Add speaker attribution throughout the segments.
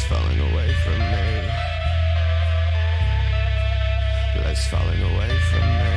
Speaker 1: falling away from me. Less falling away from me.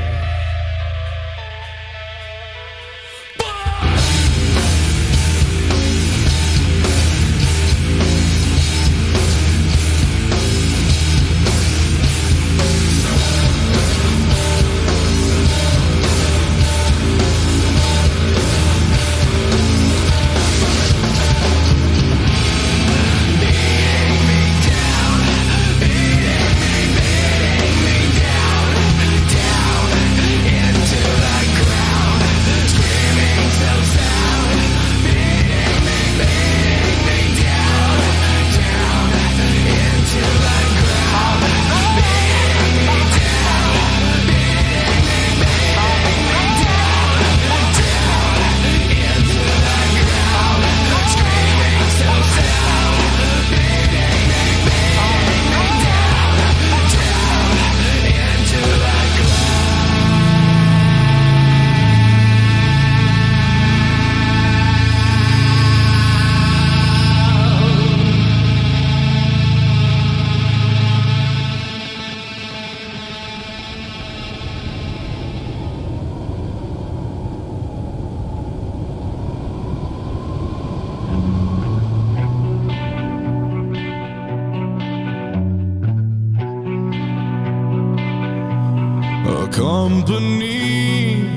Speaker 1: Company,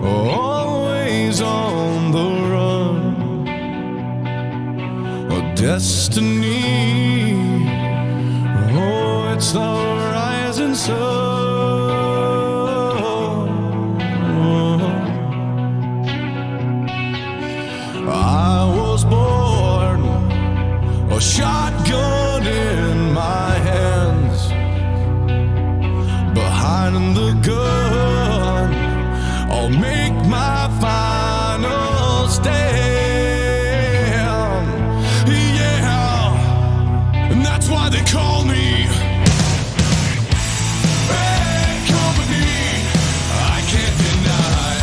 Speaker 1: always on the run. A destiny, oh, it's the rising sun. I was born, a shotgun in my hands. Behind the gun, I'll make my final stand. Yeah, and that's why they call me bad company. I can't deny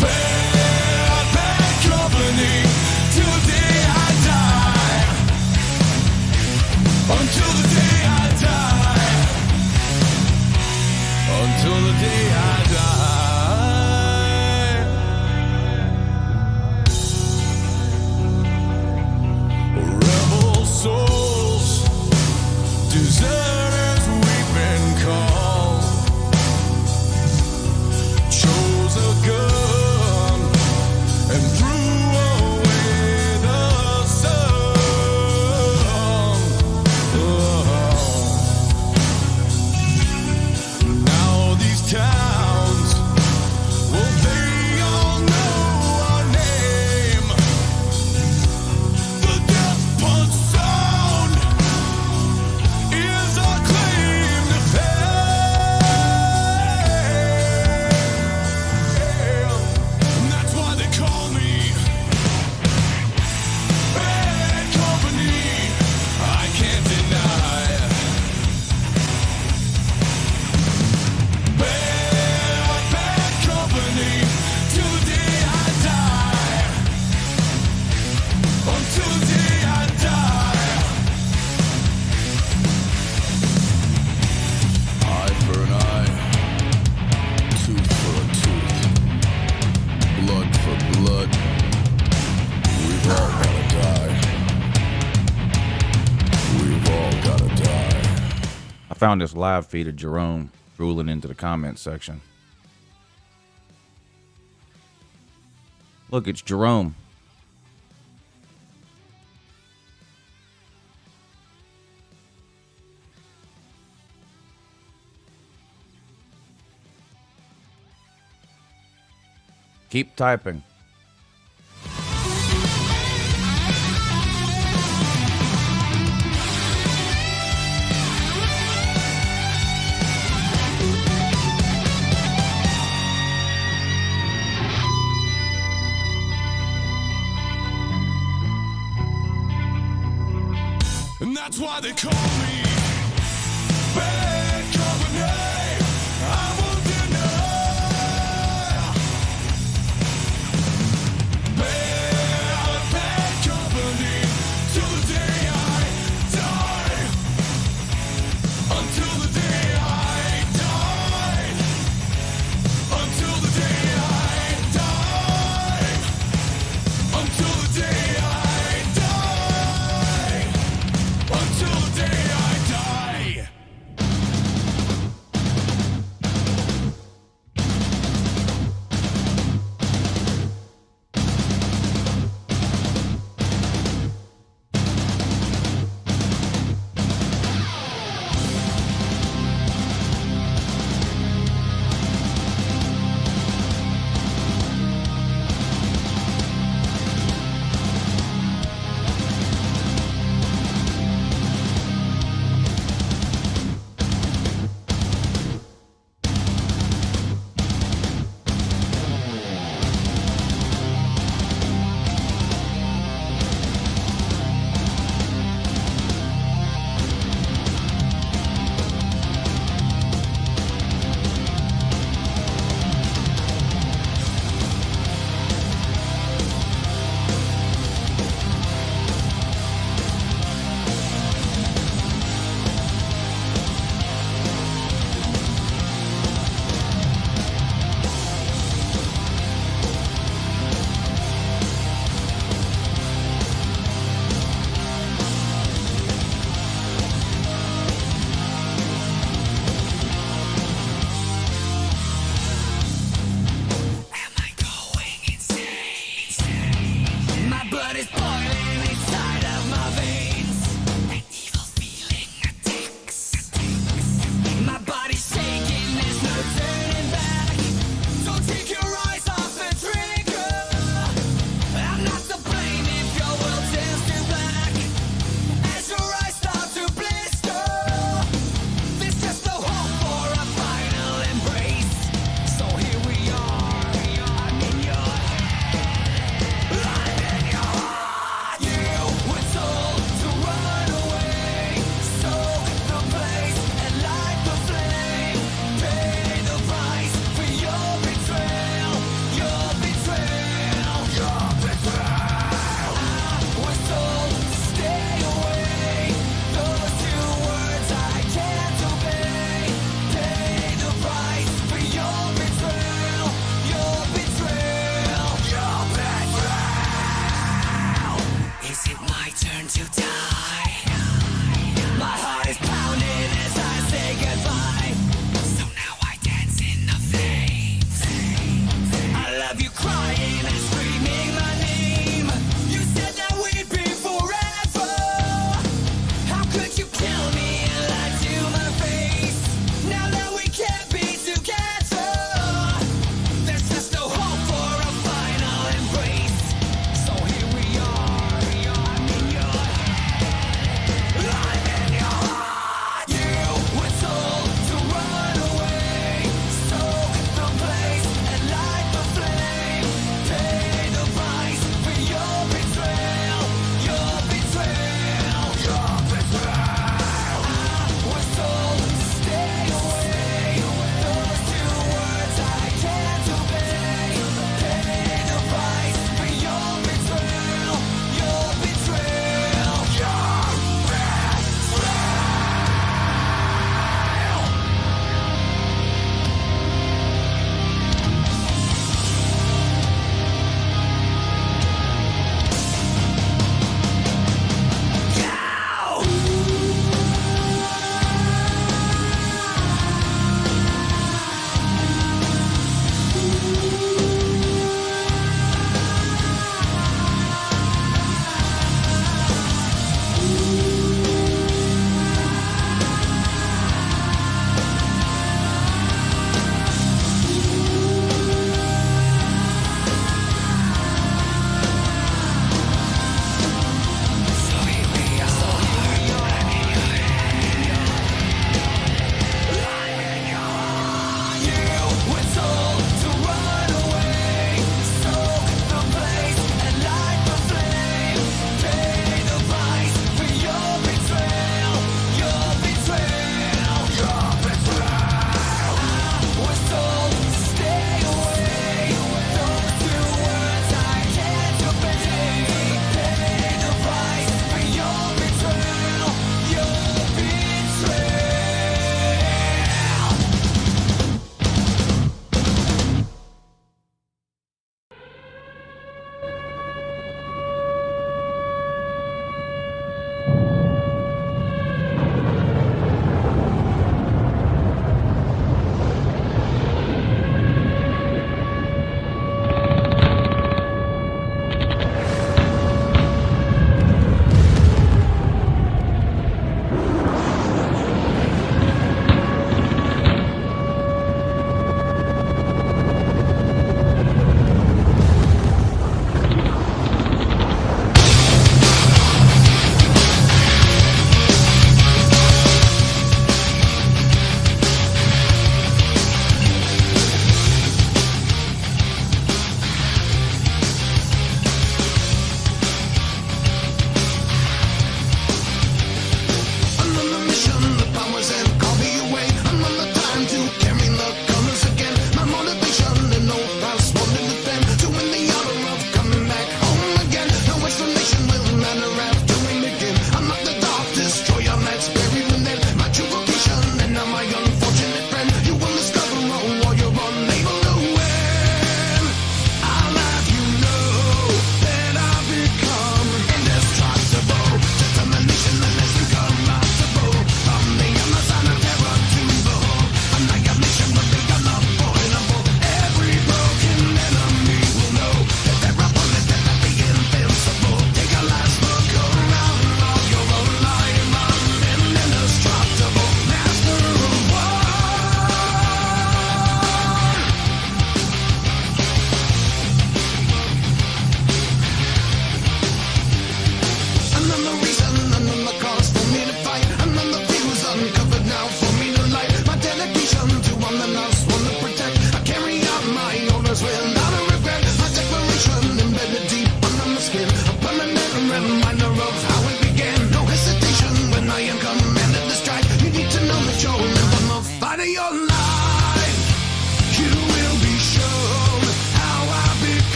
Speaker 1: bad company till the day I die. Until the day I die. Until the day I die. Rebel souls, deserters we've been called. Chose a gun and threw away the sun. Now these towns, well, they all know our name. The death punch sound is our claim to fame. And that's why they call me bad company. I can't deny bad company till the day I die. Until the day I die. Eye for an eye, tooth for a tooth, blood for blood. We've all gotta die. We've all gotta die.
Speaker 2: I found this live feed of Jerome drooling into the comment section. Look, it's Jerome. Keep typing.
Speaker 1: And that's why they call me bad company. I won't deny bad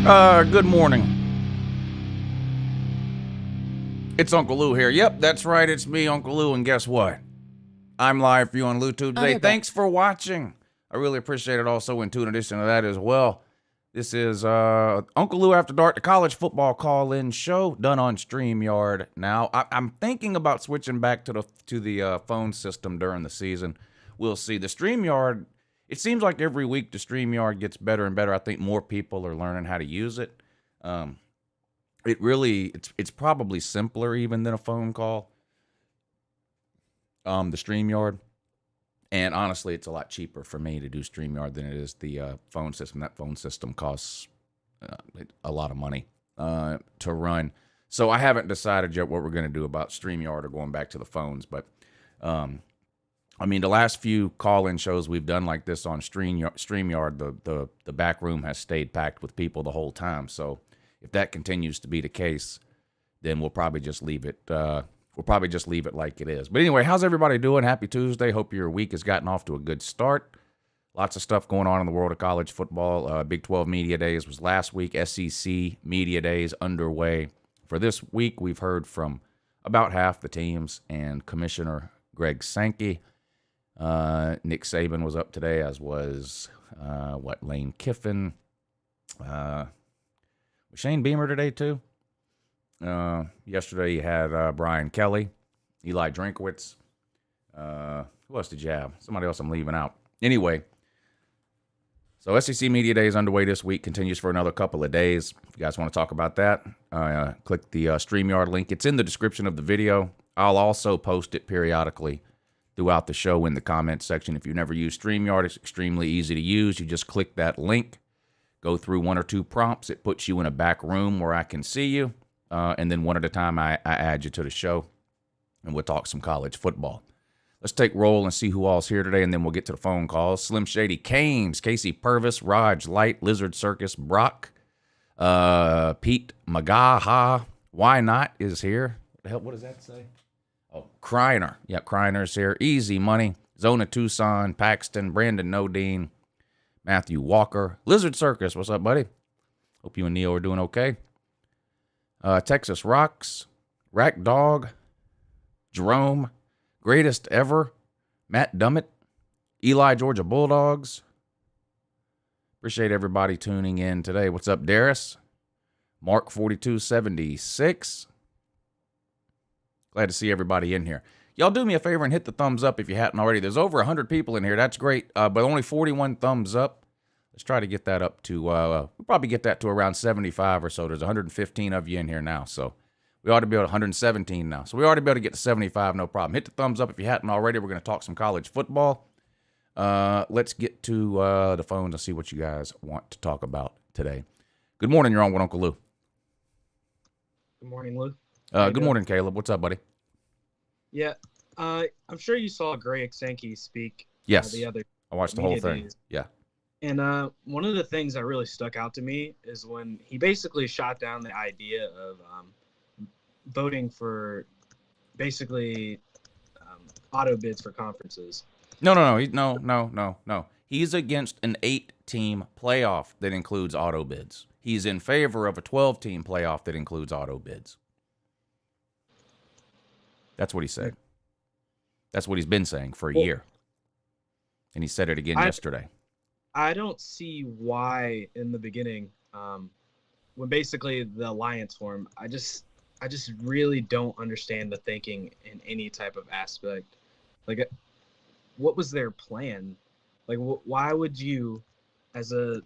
Speaker 2: Good morning. It's Uncle Lou here. Yep, that's right. It's me, Uncle Lou, and guess what? I'm live for you on LouTube today. Thanks for watching. I really appreciate it. Also, in addition to that as well, this is Uncle Lou After Dark, the college football call-in show done on StreamYard. Now, I'm thinking about switching back to the phone system during the season. We'll see. The StreamYard. It seems like every week the StreamYard gets better and better. I think more people are learning how to use it. It's probably simpler even than a phone call. The StreamYard. And honestly, it's a lot cheaper for me to do StreamYard than it is the phone system. That phone system costs a lot of money to run. So I haven't decided yet what we're going to do about StreamYard or going back to the phones. But I mean, the last few call-in shows we've done like this on StreamYard, the back room has stayed packed with people the whole time. So if that continues to be the case, then we'll probably just leave it. We'll probably just leave it like it is. But anyway, how's everybody doing? Happy Tuesday. Hope your week has gotten off to a good start. Lots of stuff going on in the world of college football. Big 12 Media Days was last week. SEC Media Days underway. For this week, we've heard from about half the teams and Commissioner Greg Sankey. Nick Saban was up today, as was, Lane Kiffin. Was Shane Beamer today, too? Yesterday you had Brian Kelly, Eli Drinkwitz. Who else did you have? Somebody else I'm leaving out. Anyway, so SEC Media Day is underway this week, continues for another couple of days. If you guys want to talk about that, click the StreamYard link. It's in the description of the video. I'll also post it periodically throughout the show in the comments section. If you've never used StreamYard, it's extremely easy to use. You just click that link, go through one or two prompts. It puts you in a back room where I can see you. And then one at a time, I add you to the show, and we'll talk some college football. Let's take roll and see who all's here today, and then we'll get to the phone calls. Slim Shady, Canes, Casey Purvis, Raj Light, Lizard Circus, Brock, Pete Magaha, Why Not is here. What the hell? What does that say? Oh, Kreiner. Yeah, Kreiner's here. Easy Money, Zona Tucson, Paxton, Brandon Nodine, Matthew Walker, Lizard Circus. What's up, buddy? Hope you and Neil are doing okay. Texas Rocks, Rack Dog, Jerome, Greatest Ever, Matt Dummett, Eli Georgia Bulldogs. Appreciate everybody tuning in today. What's up, Darius? Mark 4276. Glad to see everybody in here. Y'all do me a favor and hit the thumbs up if you hadn't already. There's over 100 people in here. That's great, but only 41 thumbs up. Let's try to get that up to, we'll probably get that to around 75 or so. There's 115 of you in here now, so we ought to be at 117 now. So we ought to be able to get to 75, no problem. Hit the thumbs up if you hadn't already. We're going to talk some college football. Let's get to the phones and see what you guys want to talk about today. Good morning. You're on with Uncle Lou.
Speaker 3: Good morning, Lou.
Speaker 2: Good morning, Caleb. What's up, buddy?
Speaker 3: Yeah, I'm sure you saw Greg Sankey speak.
Speaker 2: Yes,
Speaker 3: the other
Speaker 2: I watched the whole thing.
Speaker 3: days.
Speaker 2: Yeah.
Speaker 3: And one of the things that really stuck out to me is when he basically shot down the idea of voting for basically auto bids for conferences.
Speaker 2: No. He's against an 8-team playoff that includes auto bids. He's in favor of a 12-team playoff that includes auto bids. That's what he said. That's what he's been saying for a year. And he said it again yesterday.
Speaker 3: I don't see why in the beginning, when basically the alliance formed, I just really don't understand the thinking in any type of aspect. Like, what was their plan? Like, why would you, as a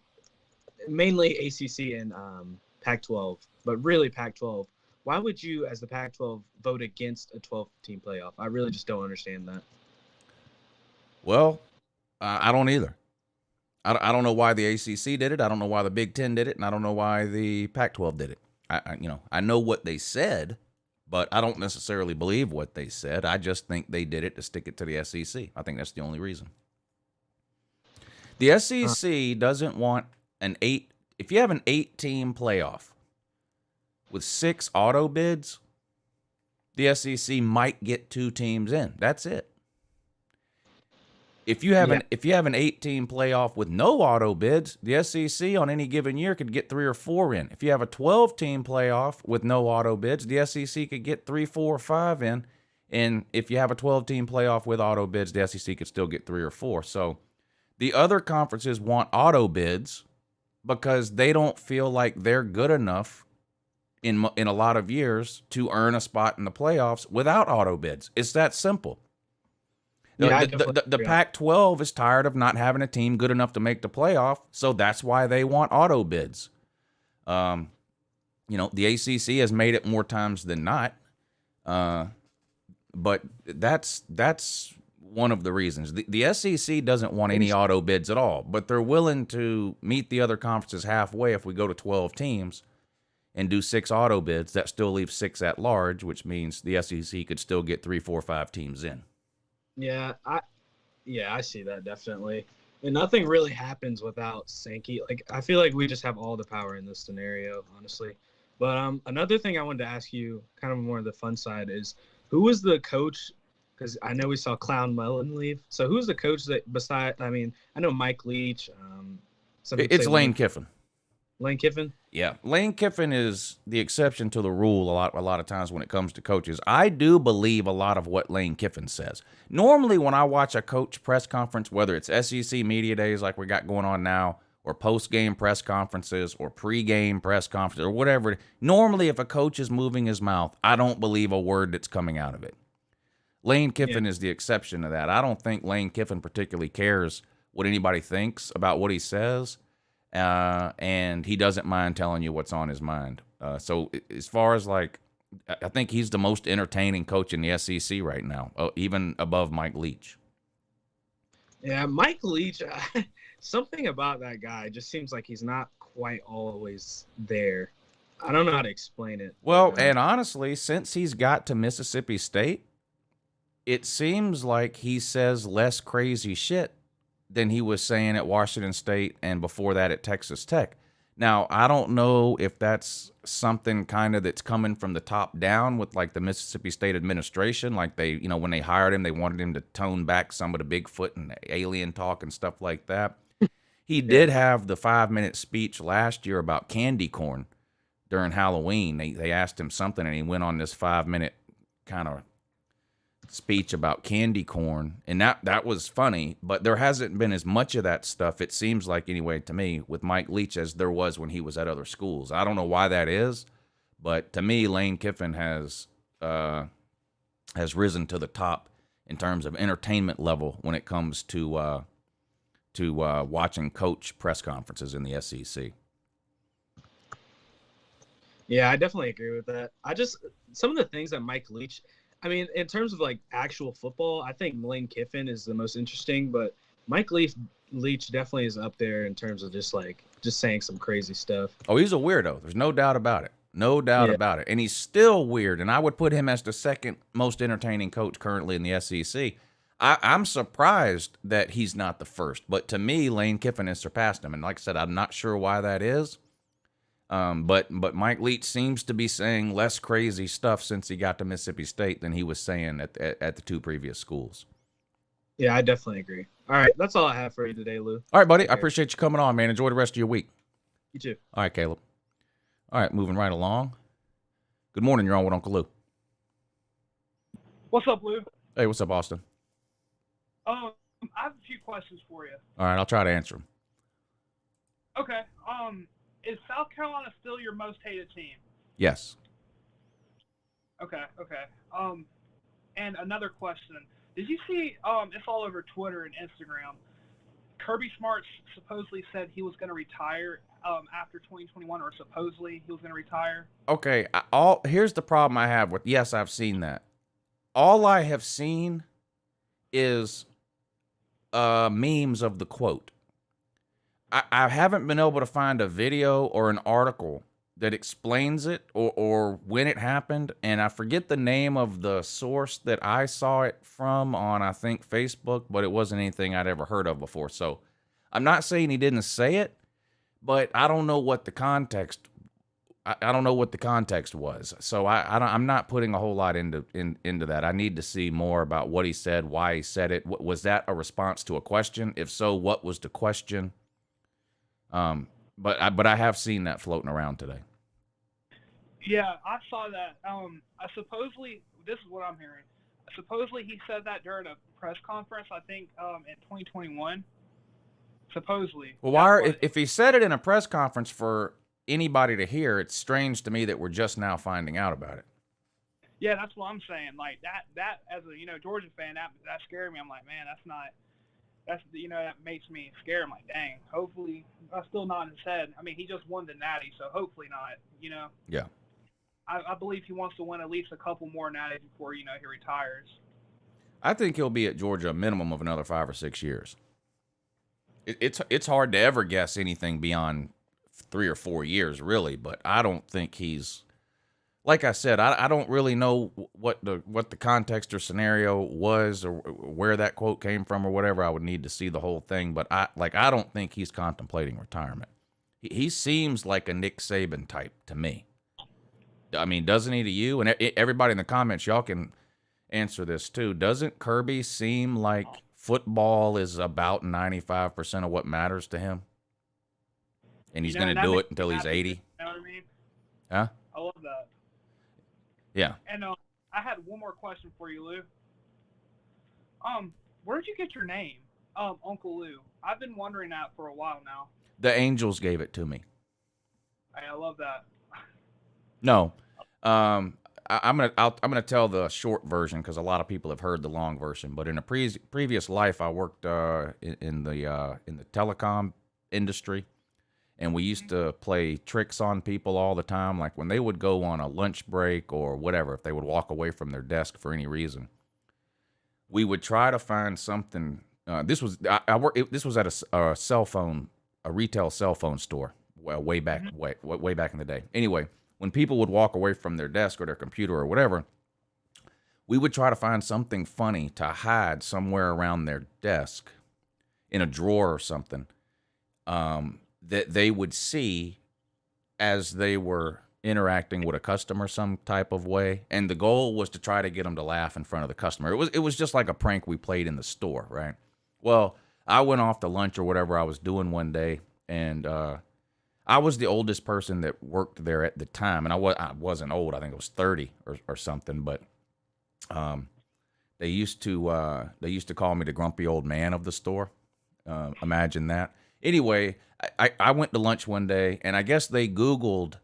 Speaker 3: mainly ACC and Pac-12, but really Pac-12, why would you, as the Pac-12, vote against a 12-team playoff? I really just don't understand that. Well,
Speaker 2: I don't either. I don't know why the ACC did it. I don't know why the Big Ten did it, and I don't know why the Pac-12 did it. I know what they said, but I don't necessarily believe what they said. I just think they did it to stick it to the SEC. I think that's the only reason. The SEC doesn't want an 8. If you have an 8-team playoff with 6 auto bids, the SEC might get 2 teams in. That's it. If you have an 8-team playoff with no auto bids, the SEC on any given year could get 3 or 4 in. If you have a 12-team playoff with no auto bids, the SEC could get 3, 4, or 5 in. And if you have a 12-team playoff with auto bids, the SEC could still get 3 or 4. So the other conferences want auto bids because they don't feel like they're good enough in a lot of years to earn a spot in the playoffs without auto bids. It's that simple.
Speaker 3: Yeah,
Speaker 2: The Pac-12 is tired of not having a team good enough to make the playoff, so that's why they want auto bids. The ACC has made it more times than not, but that's one of the reasons. The SEC doesn't want any auto bids at all, but they're willing to meet the other conferences halfway if we go to 12 teams and do 6 auto bids. That still leaves 6 at large, which means the SEC could still get 3, 4, 5 teams in.
Speaker 3: Yeah, I see that definitely. And nothing really happens without Sankey. Like, I feel like we just have all the power in this scenario, honestly. But another thing I wanted to ask you, kind of more on the fun side, is who was the coach? Because I know we saw Clown Mullen leave. So who's the coach that I know Mike Leach.
Speaker 2: It's Lane Kiffin.
Speaker 3: Lane Kiffin?
Speaker 2: Yeah, Lane Kiffin is the exception to the rule a lot of times when it comes to coaches. I do believe a lot of what Lane Kiffin says. Normally, when I watch a coach press conference, whether it's SEC media days like we got going on now, or post-game press conferences, or pre-game press conferences, or whatever, normally if a coach is moving his mouth, I don't believe a word that's coming out of it. Lane Kiffin is the exception to that. I don't think Lane Kiffin particularly cares what anybody thinks about what he says. And he doesn't mind telling you what's on his mind. So as far as I think he's the most entertaining coach in the SEC right now, even above Mike Leach.
Speaker 3: Yeah, Mike Leach, something about that guy just seems like he's not quite always there. I don't know how to explain it.
Speaker 2: Well, and honestly, since he's got to Mississippi State, it seems like he says less crazy shit than he was saying at Washington State and before that at Texas Tech. Now, I don't know if that's something kind of that's coming from the top down with like the Mississippi State administration. Like they, when they hired him, they wanted him to tone back some of the Bigfoot and alien talk and stuff like that. He did have the 5-minute speech last year about candy corn during Halloween. They asked him something and he went on this 5-minute kind of speech about candy corn, and that was funny, but there hasn't been as much of that stuff, it seems like anyway to me, with Mike Leach as there was when he was at other schools. I don't know why that is, but to me, Lane Kiffin has risen to the top in terms of entertainment level when it comes to watching coach press conferences in the SEC.
Speaker 3: Yeah, I definitely agree with that. Some of the things that Mike Leach, in terms of like actual football, I think Lane Kiffin is the most interesting, but Mike Leach definitely is up there in terms of just saying some crazy stuff.
Speaker 2: Oh, he's a weirdo. There's no doubt about it. No doubt about it. And he's still weird, and I would put him as the second most entertaining coach currently in the SEC. I'm surprised that he's not the first, but to me, Lane Kiffin has surpassed him. And like I said, I'm not sure why that is. But Mike Leach seems to be saying less crazy stuff since he got to Mississippi State than he was saying at the 2 previous schools.
Speaker 3: Yeah, I definitely agree. All right, that's all I have for you today, Lou.
Speaker 2: All right, buddy. I appreciate you coming on, man. Enjoy the rest of your week.
Speaker 3: You too.
Speaker 2: All right, Caleb. All right, moving right along. Good morning. You're on with Uncle Lou.
Speaker 4: What's up, Lou?
Speaker 2: Hey, what's up, Austin?
Speaker 4: I have a few questions for you.
Speaker 2: All right, I'll try to answer them.
Speaker 4: Okay. Is South Carolina still your most hated team?
Speaker 2: Yes.
Speaker 4: Okay. And another question. Did you see, it's all over Twitter and Instagram, Kirby Smart supposedly said he was going to retire after 2021, or supposedly he was going to retire?
Speaker 2: Okay, here's the problem I have with, yes, I've seen that. All I have seen is memes of the quote. I haven't been able to find a video or an article that explains it or when it happened, and I forget the name of the source that I saw it from on, I think, Facebook, but it wasn't anything I'd ever heard of before. So I'm not saying he didn't say it, but I don't know what the context I don't know what the context was. So I'm not putting a whole lot into that. I need to see more about what he said, why he said it. Was that a response to a question? If so, what was the question? But I have seen that floating around today.
Speaker 4: Yeah, I saw that. I supposedly, this is what I'm hearing. Supposedly he said that during a press conference, I think, in 2021. Supposedly.
Speaker 2: Well, if he said it in a press conference for anybody to hear, it's strange to me that we're just now finding out about it.
Speaker 4: Yeah, that's what I'm saying. Like that as a Georgia fan, that scared me. I'm like, man, that makes me scared. I'm like, dang. Hopefully, that's still not in his head. I mean, he just won the Natty, so hopefully not.
Speaker 2: Yeah.
Speaker 4: I believe he wants to win at least a couple more Natties before he retires.
Speaker 2: I think he'll be at Georgia a minimum of another 5 or 6 years. It's hard to ever guess anything beyond 3 or 4 years, really. But I don't think he's, like I said, I don't really know what the context or scenario was or where that quote came from or whatever. I would need to see the whole thing. But I don't think he's contemplating retirement. He seems like a Nick Saban type to me. I mean, doesn't he to you? And everybody in the comments, y'all can answer this too. Doesn't Kirby seem like football is about 95% of what matters to him? And he's going to do it until he's 80?
Speaker 4: You know what I mean?
Speaker 2: Huh?
Speaker 4: I love that.
Speaker 2: Yeah.
Speaker 4: And I had one more question for you, Lou. Where'd you get your name, Uncle Lou? I've been wondering that for a while now.
Speaker 2: The Angels gave it to me.
Speaker 4: I love that.
Speaker 2: No. I'm gonna tell the short version because a lot of people have heard the long version. But in a previous life, I worked in the telecom industry, and we used to play tricks on people all the time. Like when they would go on a lunch break or whatever, if they would walk away from their desk for any reason, we would try to find something. This was at a retail cell phone store. Well, way back in the day. Anyway. When people would walk away from their desk or their computer or whatever, we would try to find something funny to hide somewhere around their desk in a drawer or something that they would see as they were interacting with a customer some type of way. And the goal was to try to get them to laugh in front of the customer. It was just like a prank we played in the store, right? Well, I went off to lunch or whatever I was doing one day, and I was the oldest person that worked there at the time, and I wasn't old. I think I was 30 or something. But they used to call me the grumpy old man of the store. Imagine that. Anyway, I went to lunch one day, and I guess they Googled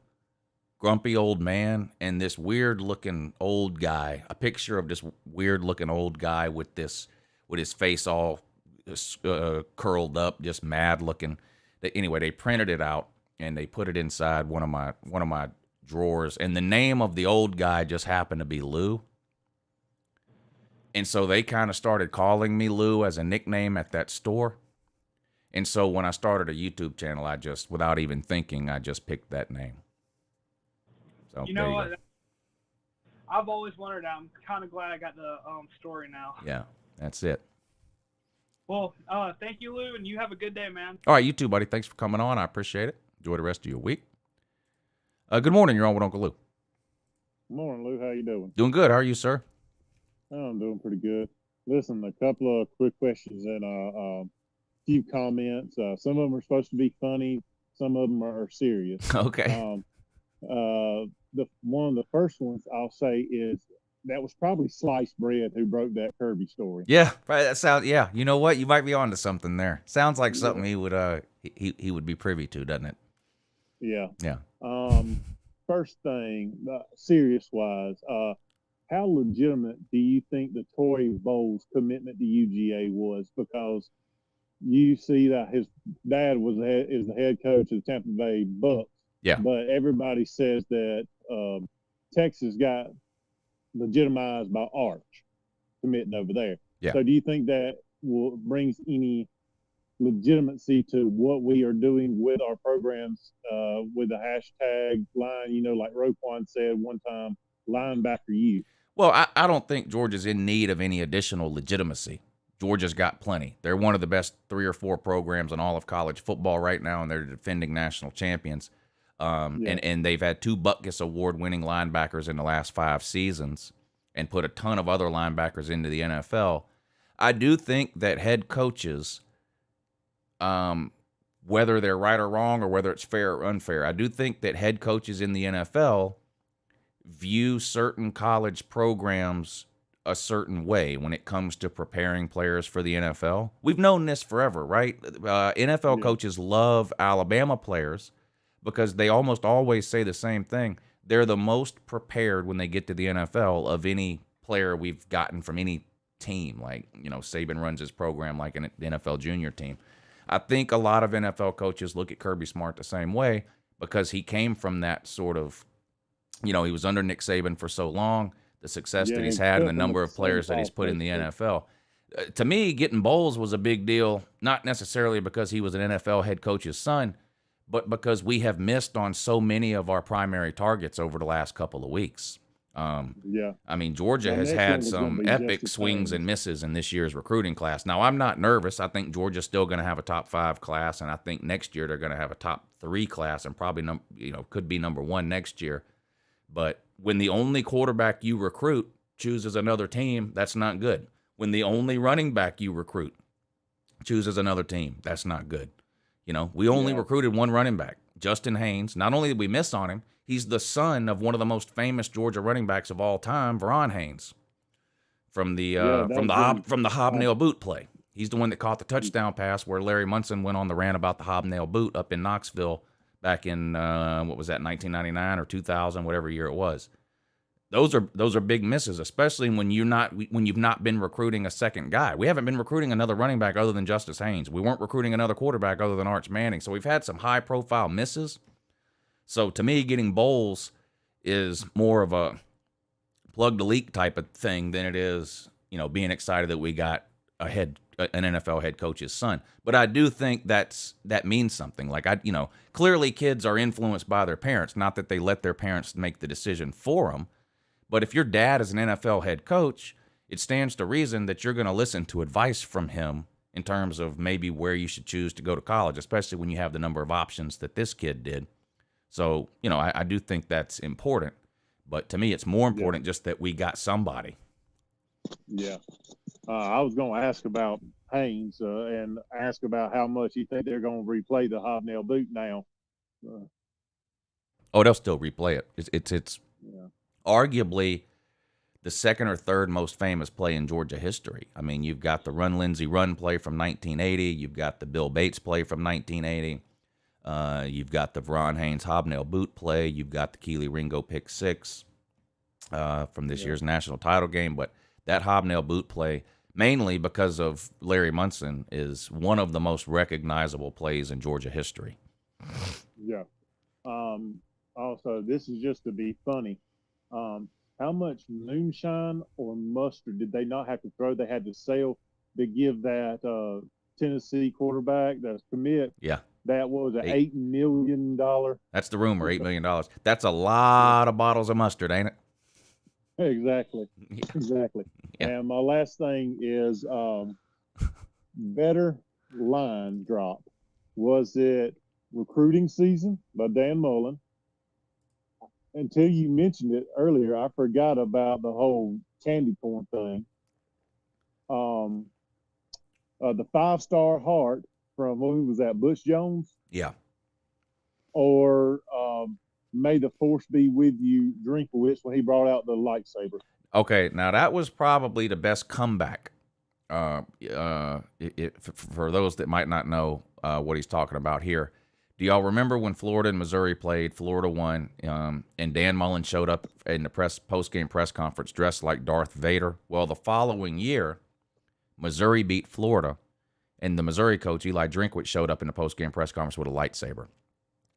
Speaker 2: grumpy old man and this weird looking old guy. A picture of this weird looking old guy with his face all curled up, just mad looking. Anyway, they printed it out. And they put it inside one of my drawers, and the name of the old guy just happened to be Lou. And so they kind of started calling me Lou as a nickname at that store. And so when I started a YouTube channel, I just, without even thinking, I just picked that name. So
Speaker 4: you know what? I've always wondered. I'm kind of glad I got the story now.
Speaker 2: Yeah, that's it.
Speaker 4: Well, thank you, Lou, and you have a good day, man.
Speaker 2: All right, you too, buddy. Thanks for coming on. I appreciate it. Enjoy the rest of your week. Good morning. You're on with Uncle Lou.
Speaker 5: Good morning, Lou. How you doing?
Speaker 2: Doing good. How are you, sir?
Speaker 5: I'm doing pretty good. Listen, a couple of quick questions and a few comments. Some of them are supposed to be funny. Some of them are serious.
Speaker 2: Okay.
Speaker 5: One of the first ones I'll say is that was probably Sliced Bread who broke that Kirby story.
Speaker 2: Yeah, that sounds. Yeah, you know what? You might be onto something there. Sounds like something he would he would be privy to, doesn't it?
Speaker 5: Yeah.
Speaker 2: Yeah.
Speaker 5: First thing, serious wise, how legitimate do you think the Tory Bowles commitment to UGA was? Because you see that his dad is the head coach of the Tampa Bay Bucks.
Speaker 2: Yeah.
Speaker 5: But everybody says that Texas got legitimized by Arch committing over there.
Speaker 2: Yeah.
Speaker 5: So do you think that brings any legitimacy to what we are doing with our programs with the hashtag line, like Roquan said one time, linebacker you?
Speaker 2: Well, I don't think Georgia's in need of any additional legitimacy. Georgia's got plenty. They're one of the best 3 or 4 programs in all of college football right now, and they're defending national champions. And they've had 2 Butkus Award-winning linebackers in the last 5 seasons and put a ton of other linebackers into the NFL. I do think that head coaches, whether they're right or wrong or whether it's fair or unfair, I do think that head coaches in the NFL view certain college programs a certain way when it comes to preparing players for the NFL. We've known this forever, right? NFL coaches love Alabama players because they almost always say the same thing. They're the most prepared when they get to the NFL of any player we've gotten from any team. Like, Saban runs his program like an NFL junior team. I think a lot of NFL coaches look at Kirby Smart the same way because he came from that sort of, he was under Nick Saban for so long, the success that he's had and the number of players that he's put in the NFL. To me, getting Bowles was a big deal, not necessarily because he was an NFL head coach's son, but because we have missed on so many of our primary targets over the last couple of weeks. I mean, Georgia has had some epic swings and misses in this year's recruiting class. Now, I'm not nervous. I think Georgia's still going to have a top 5 class, and I think next year they're going to have a top 3 class and probably could be number 1 next year. But when the only quarterback you recruit chooses another team, that's not good. When the only running back you recruit chooses another team, that's not good. We only recruited 1 running back, Justin Haynes. Not only did we miss on him, he's the son of one of the most famous Georgia running backs of all time, Veron Haynes, from the hobnail boot play. He's the one that caught the touchdown pass where Larry Munson went on the rant about the hobnail boot up in Knoxville back in 1999 or 2000, whatever year it was. Those are big misses, especially when you've not been recruiting a second guy. We haven't been recruiting another running back other than Justice Haynes. We weren't recruiting another quarterback other than Arch Manning. So we've had some high profile misses. So to me, getting Bowles is more of a plug the leak type of thing than it is, being excited that we got an NFL head coach's son. But I do think that means something. Like, clearly kids are influenced by their parents, not that they let their parents make the decision for them. But if your dad is an NFL head coach, it stands to reason that you're going to listen to advice from him in terms of maybe where you should choose to go to college, especially when you have the number of options that this kid did. So, I do think that's important. But to me, it's more important just that we got somebody.
Speaker 5: Yeah. I was going to ask about Haynes and ask about how much you think they're going to replay the hobnail boot now.
Speaker 2: They'll still replay it. It's arguably the second or third most famous play in Georgia history. I mean, you've got the Run Lindsey Run play from 1980. You've got the Bill Bates play from 1980. You've got the Veron Haynes hobnail boot play. You've got the Keely Ringo pick 6 from this year's national title game. But that hobnail boot play, mainly because of Larry Munson, is one of the most recognizable plays in Georgia history.
Speaker 5: Yeah. Also, this is just to be funny. How much moonshine or mustard did they not have to throw? They had to sell to give that Tennessee quarterback, that commit.
Speaker 2: Yeah.
Speaker 5: That was an $8 million.
Speaker 2: That's the rumor, $8 million. That's a lot of bottles of mustard, ain't it?
Speaker 5: Exactly.
Speaker 2: Yeah.
Speaker 5: Exactly.
Speaker 2: Yeah.
Speaker 5: And my last thing is better line drop. Was it recruiting season by Dan Mullen? Until you mentioned it earlier, I forgot about the whole candy corn thing. The 5-star heart from, who was that, Butch Jones?
Speaker 2: Yeah.
Speaker 5: Or May the Force Be With You, Drinkowitz, when he brought out the lightsaber.
Speaker 2: Okay, now that was probably the best comeback. For those that might not know what he's talking about here, do y'all remember when Florida and Missouri played? Florida won, and Dan Mullen showed up in the post-game press conference dressed like Darth Vader. Well, the following year, Missouri beat Florida, and the Missouri coach, Eli Drinkwitz, showed up in the post-game press conference with a lightsaber.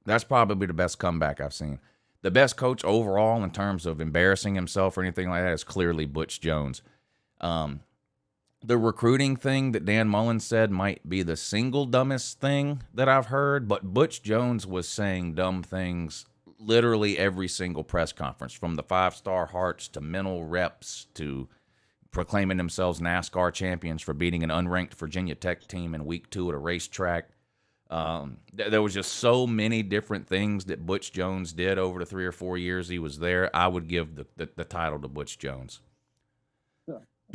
Speaker 2: That's probably the best comeback I've seen. The best coach overall in terms of embarrassing himself or anything like that is clearly Butch Jones. The recruiting thing that Dan Mullen said might be the single dumbest thing that I've heard, but Butch Jones was saying dumb things literally every single press conference, from the 5-star hearts to mental reps to proclaiming themselves NASCAR champions for beating an unranked Virginia Tech team in week 2 at a racetrack. There was just so many different things that Butch Jones did over the 3 or 4 years he was there. I would give the title to Butch Jones.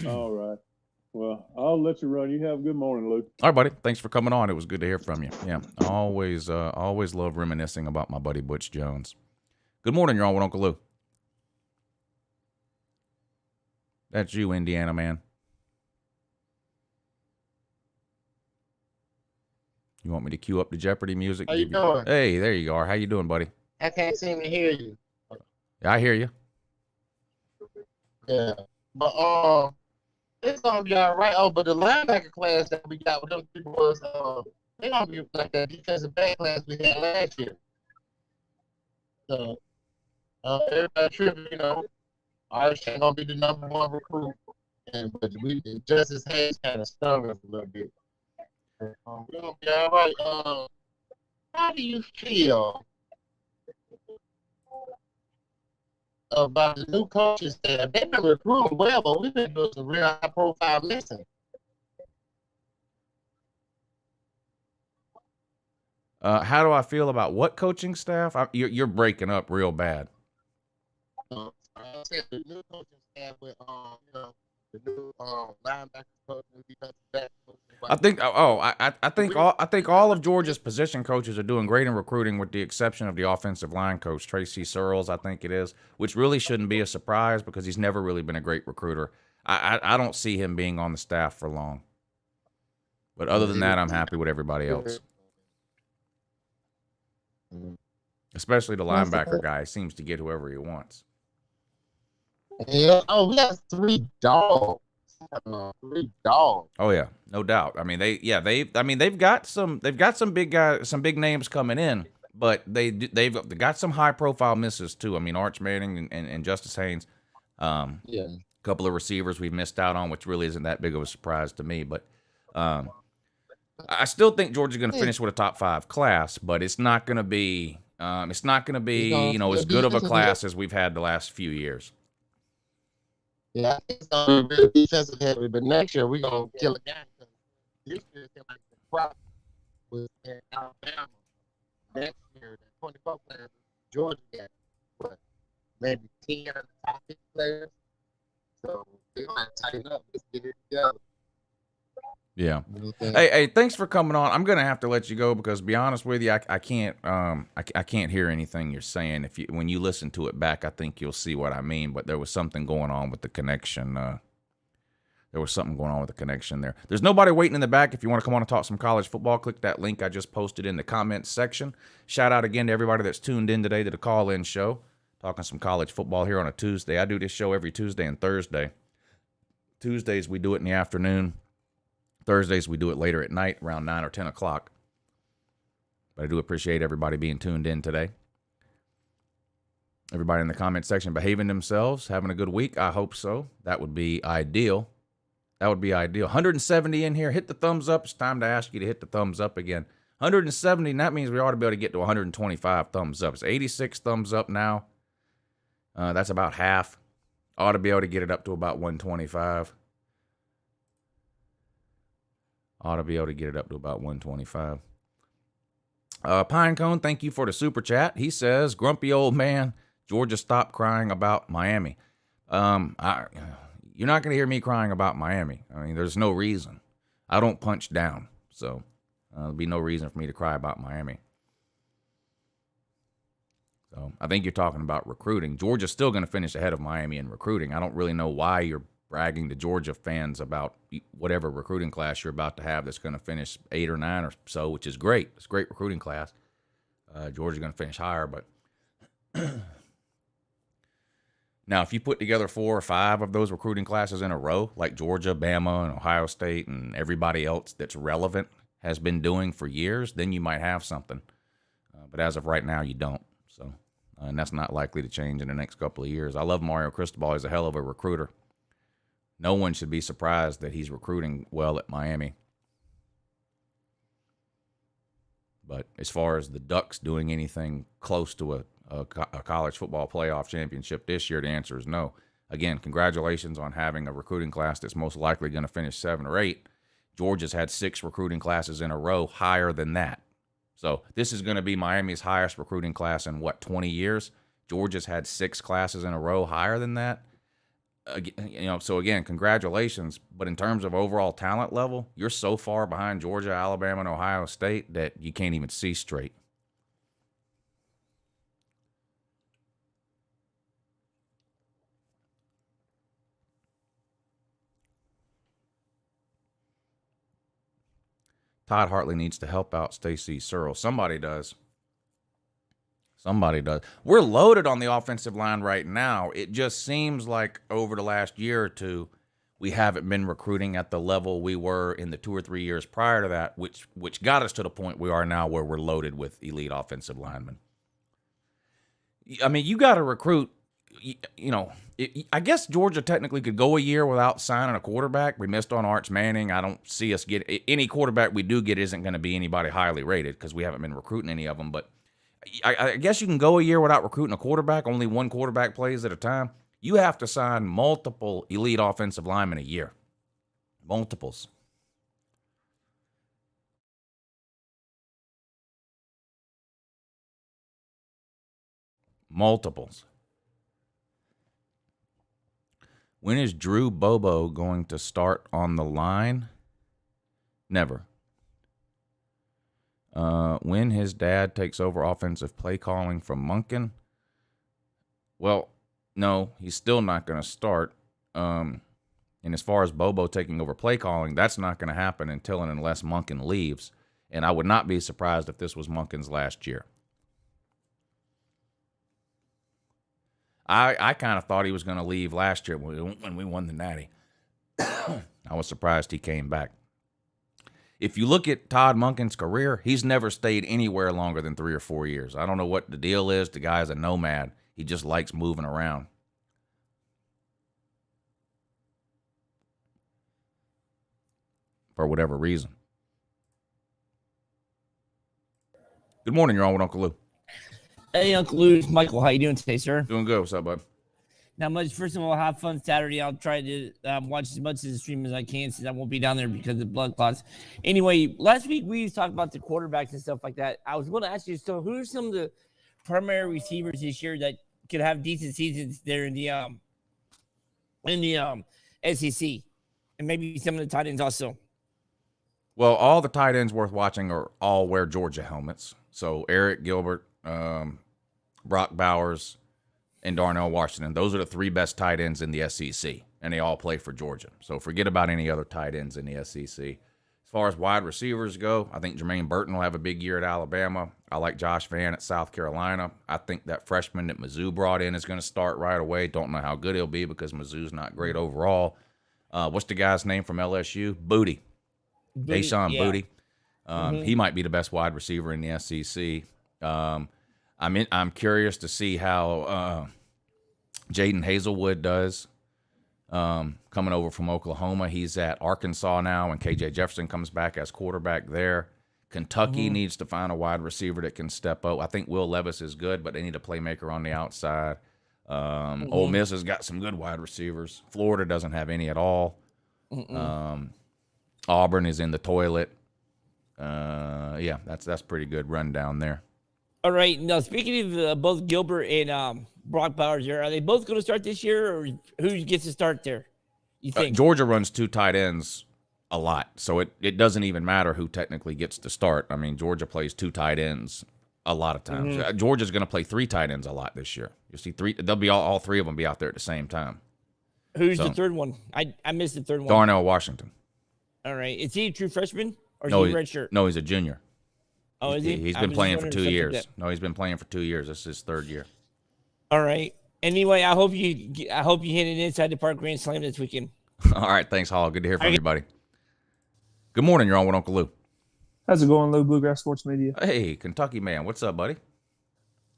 Speaker 5: All right. Well, I'll let you run. You have a good morning, Lou.
Speaker 2: All right, buddy. Thanks for coming on. It was good to hear from you. Yeah, always love reminiscing about my buddy Butch Jones. Good morning. You're on with Uncle Lou. That's you, Indiana man. You want me to cue up the Jeopardy music?
Speaker 6: How you doing?
Speaker 2: Hey, there you are. How you doing, buddy?
Speaker 6: I can't seem to hear you.
Speaker 2: Yeah, I hear you.
Speaker 6: Yeah. But it's gonna be all right. Oh, but the linebacker class that we got with them people was they gonna be like that defensive back class we had last year. So everybody tripping, Arch ain't gonna be the #1 recruit. But Justice Hayes kind of stung us a little bit. We're gonna be all right. How do you feel about the new coaches staff? They've been recruiting well, but we've been doing some real high profile missing.
Speaker 2: How do I feel about what coaching staff? You're breaking up real bad.
Speaker 6: I said the new coaching staff with the new linebacker coach, new defensive back coach.
Speaker 2: I think all of Georgia's position coaches are doing great in recruiting, with the exception of the offensive line coach, Tracy Searles, I think it is, which really shouldn't be a surprise because he's never really been a great recruiter. I don't see him being on the staff for long. But other than that, I'm happy with everybody else. Especially the linebacker guy seems to get whoever he wants.
Speaker 6: Yeah. Oh, we got 3 dogs. 3 dogs.
Speaker 2: Oh yeah, no doubt. I mean, they've got some big guys, some big names coming in, but they've got some high profile misses too. I mean, Arch Manning and Justice Haynes. A couple of receivers we've missed out on, which really isn't that big of a surprise to me. But I still think Georgia's going to finish with a top 5 class, but it's not going to be as good of a class as we've had the last few years.
Speaker 6: Yeah, I think it's going to be real defensive heavy, but next year we're going to kill a guy. This year, like the crop was in Alabama. Next year, the 24 players, Georgia got what, maybe 10 of the top 6 players. So they're going to tighten up. Let's get it together.
Speaker 2: Yeah. Hey, thanks for coming on. I'm gonna have to let you go because, to be honest with you, I can't hear anything you're saying. When you listen to it back, I think you'll see what I mean. But there was something going on with the connection. There. There's nobody waiting in the back. If you want to come on and talk some college football, click that link I just posted in the comments section. Shout out again to everybody that's tuned in today to the call-in show, talking some college football here on a Tuesday. I do this show every Tuesday and Thursday. Tuesdays we do it in the afternoon. Thursdays, we do it later at night, around 9 or 10 o'clock. But I do appreciate everybody being tuned in today. Everybody in the comment section behaving themselves, having a good week. I hope so. That would be ideal. 170 in here. Hit the thumbs up. It's time to ask you to hit the thumbs up again. 170, and that means we ought to be able to get to 125 thumbs up. It's 86 thumbs up now. That's about half. Ought to be able to get it up to about 125. Pinecone, thank you for the super chat. He says, grumpy old man, Georgia, stop crying about Miami. You're not going to hear me crying about Miami. I mean, there's no reason. I don't punch down, so there'll be no reason for me to cry about Miami. So I think you're talking about recruiting. Georgia's still going to finish ahead of Miami in recruiting. I don't really know why you're bragging to Georgia fans about whatever recruiting class you're about to have that's going to finish 8 or 9 or so, which is great. It's a great recruiting class. Georgia's going to finish higher, but now if you put together 4 or 5 of those recruiting classes in a row, like Georgia, Bama, and Ohio State, and everybody else that's relevant has been doing for years, then you might have something. But as of right now, you don't. So, and that's not likely to change in the next couple of years. I love Mario Cristobal. He's a hell of a recruiter. No one should be surprised that he's recruiting well at Miami. But as far as the Ducks doing anything close to a college football playoff championship this year, the answer is no. Again, congratulations on having a recruiting class that's most likely going to finish 7 or 8. Georgia's had 6 recruiting classes in a row higher than that. So this is going to be Miami's highest recruiting class in, 20 years? Georgia's had 6 classes in a row higher than that. So again, congratulations. But in terms of overall talent level, you're so far behind Georgia, Alabama, and Ohio State that you can't even see straight. Todd Hartley needs to help out Stacey Searle. Somebody does. Somebody does. We're loaded on the offensive line right now. It just seems like over the last year or two, we haven't been recruiting at the level we were in the 2 or 3 years prior to that, which got us to the point we are now where we're loaded with elite offensive linemen. I mean, you got to recruit. I guess Georgia technically could go a year without signing a quarterback. We missed on Arch Manning. I don't see us get any quarterback we do get isn't going to be anybody highly rated because we haven't been recruiting any of them. But I guess you can go a year without recruiting a quarterback. Only one quarterback plays at a time. You have to sign multiple elite offensive linemen a year. Multiples. Multiples. When is Drew Bobo going to start on the line? Never. When his dad takes over offensive play calling from Monken? Well, no, he's still not going to start. And as far as Bobo taking over play calling, that's not going to happen until and unless Monken leaves. And I would not be surprised if this was Monken's last year. I kind of thought he was going to leave last year when we won the Natty. I was surprised he came back. If you look at Todd Monken's career, he's never stayed anywhere longer than 3 or 4 years. I don't know what the deal is. The guy's a nomad. He just likes moving around. For whatever reason. Good morning. You're on with Uncle Lou.
Speaker 7: Hey, Uncle Lou, it's Michael. How you doing today, sir?
Speaker 2: Doing good. What's up, bud?
Speaker 7: Not much. First of all, have fun Saturday. I'll try to watch as much of the stream as I can since I won't be down there because of blood clots. Anyway, last week we talked about the quarterbacks and stuff like that. I was going to ask you, so who are some of the primary receivers this year that could have decent seasons there in the SEC, and maybe some of the tight ends also?
Speaker 2: Well, all the tight ends worth watching are all wear Georgia helmets. So Eric Gilbert, Brock Bowers, and Darnell Washington. Those are the 3 best tight ends in the SEC, and they all play for Georgia. So forget about any other tight ends in the SEC. As far as wide receivers go, I think Jermaine Burton will have a big year at Alabama. I like Josh Vann at South Carolina. I think that freshman that Mizzou brought in is going to start right away. Don't know how good he'll be because Mizzou's not great overall. What's the guy's name from LSU? Booty. Deshaun Booty. He might be the best wide receiver in the SEC. I'm curious to see how Jaden Hazelwood does coming over from Oklahoma. He's at Arkansas now, and KJ Jefferson comes back as quarterback there. Kentucky needs to find a wide receiver that can step up. I think Will Levis is good, but they need a playmaker on the outside. Ole Miss has got some good wide receivers. Florida doesn't have any at all. Auburn is in the toilet. Yeah, that's pretty good rundown there.
Speaker 7: All right. Now, speaking of both Gilbert and Brock Bowers, are they both going to start this year, or who gets to start there, you think?
Speaker 2: Georgia runs 2 tight ends a lot, so it doesn't even matter who technically gets to start. I mean, Georgia plays 2 tight ends a lot of times. Georgia's going to play 3 tight ends a lot this year. You see 3. They'll be all 3 of them be out there at the same time.
Speaker 7: Who's the third one? I missed the third one.
Speaker 2: Darnell Washington.
Speaker 7: All right. Is he a true freshman, or is he redshirt?
Speaker 2: No, he's a junior.
Speaker 7: Oh, is he?
Speaker 2: He's been playing for 2 years. No, he's been playing for 2 years. This is his 3rd year.
Speaker 7: All right. Anyway, I hope you hit an inside the park grand slam this weekend.
Speaker 2: All right. Thanks, Hall. Good to hear from everybody. Good morning. You're on with Uncle Lou.
Speaker 8: How's it going, Lou? Bluegrass Sports Media.
Speaker 2: Hey, Kentucky man. What's up, buddy?